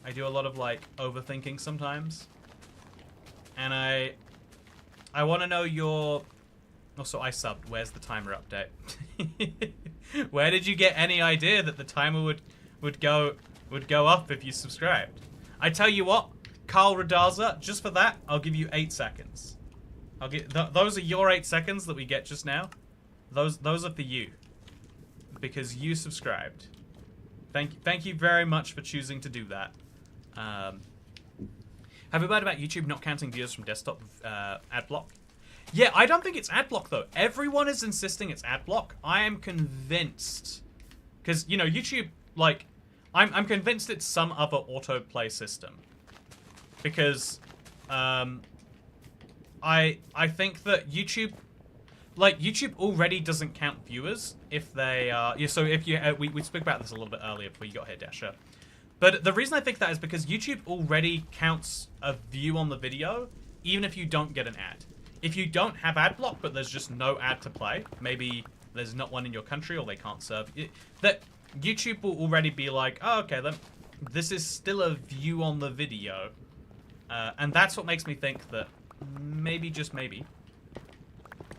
I do a lot of, like, overthinking sometimes. And I want to know your... Also, I subbed. Where's the timer update? Where did you get any idea that the timer would go up if you subscribed? I tell you what, Carl Radaza, just for that, I'll give you 8 seconds. I'll get those are your 8 seconds that we get just now. Those are for you, because you subscribed. Thank you very much for choosing to do that. Have you heard about YouTube not counting viewers from desktop ad block? Yeah, I don't think it's ad block though. Everyone is insisting it's ad block. I am convinced, because, you know, YouTube, like, I'm convinced it's some other autoplay system, because I think that YouTube, like, YouTube already doesn't count viewers if they are, yeah, so if you, we spoke about this a little bit earlier before you got here, Dasher. But the reason I think that is because YouTube already counts a view on the video, even if you don't get an ad. If you don't have ad block, but there's just no ad to play, maybe there's not one in your country or they can't serve it, that YouTube will already be like, oh, okay, then this is still a view on the video. And that's what makes me think that maybe, just maybe.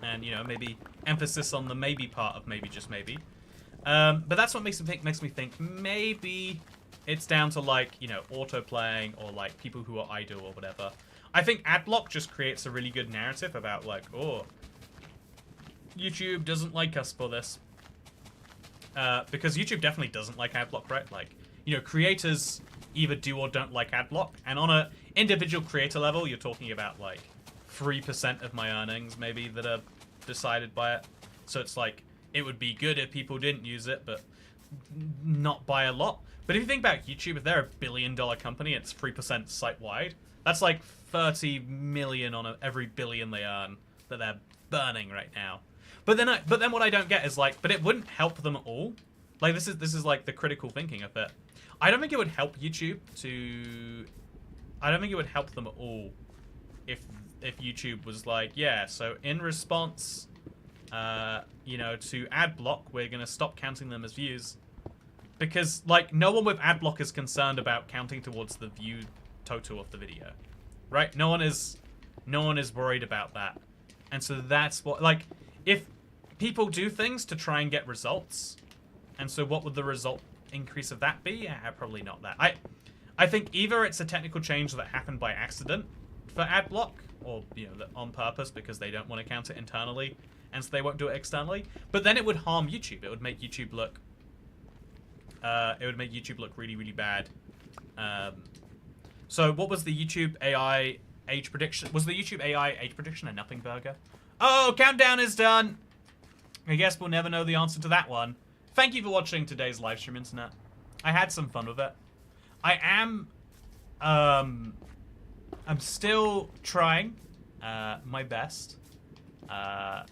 And, you know, maybe emphasis on the maybe part of maybe, just maybe. But that's what makes me think maybe it's down to, like, you know, auto-playing or, like, people who are idle or whatever. I think adblock just creates a really good narrative about, like, oh, YouTube doesn't like us for this. Because YouTube definitely doesn't like adblock, right? Like, you know, creators either do or don't like adblock. And on a individual creator level, you're talking about, like, 3% of my earnings, maybe, that are decided by it. So it's like, it would be good if people didn't use it, but not by a lot. But if you think about YouTube, if they're a billion-dollar company, it's 3% site-wide. That's like 30 million on every billion they earn that they're burning right now. But then what I don't get is, like, but it wouldn't help them at all. Like, this is like the critical thinking of it. I don't think it would help YouTube to. I don't think it would help them at all if YouTube was like, yeah, so in response, you know, to ad block, we're gonna stop counting them as views, because, like, no one with ad block is concerned about counting towards the view total of the video, right? No one is worried about that, and so that's what, like, if people do things to try and get results, and so what would the result increase of that be? Yeah, probably not that. I think either it's a technical change that happened by accident for ad block, or, you know, on purpose because they don't want to count it internally, and so they won't do it externally. But then it would harm YouTube. It would make YouTube look. Really, really bad. So what was the YouTube AI age prediction? Was the YouTube AI age prediction a nothing burger? Oh, countdown is done. I guess we'll never know the answer to that one. Thank you for watching today's live stream, internet. I had some fun with it. I am, I'm still trying my best I'm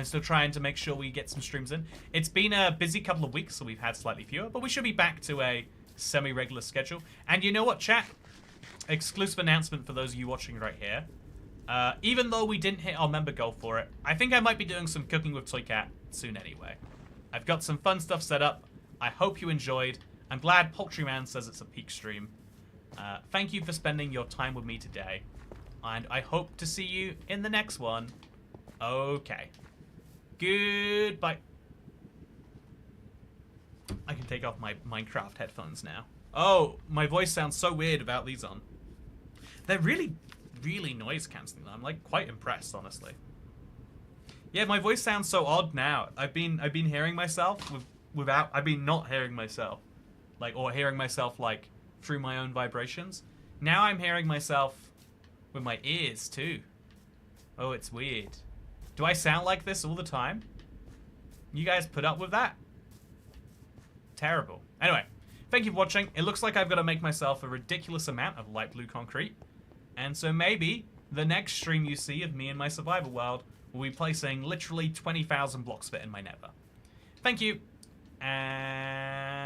still trying to make sure we get some streams in. It's been a busy couple of weeks, so we've had slightly fewer, but we should be back to a semi-regular schedule. And you know what, chat? Exclusive announcement for those of you watching right here. Even though we didn't hit our member goal for it, I think I might be doing some cooking with Toy Cat soon anyway. I've got some fun stuff set up. I hope you enjoyed. I'm glad Poultryman says it's a peak stream. Thank you for spending your time with me today. And I hope to see you in the next one. Okay. Goodbye. I can take off my Minecraft headphones now. Oh, my voice sounds so weird without these on. They're really, really noise cancelling. I'm, like, quite impressed, honestly. Yeah, my voice sounds so odd now. I've been hearing myself without. I've been not hearing myself, like, or hearing myself, like, through my own vibrations. Now I'm hearing myself with my ears too. Oh, it's weird. Do I sound like this all the time? You guys put up with that? Terrible. Anyway, thank you for watching. It looks like I've got to make myself a ridiculous amount of light blue concrete. And so maybe the next stream you see of me in my survival world will be placing literally 20,000 blocks of it in my nether. Thank you. And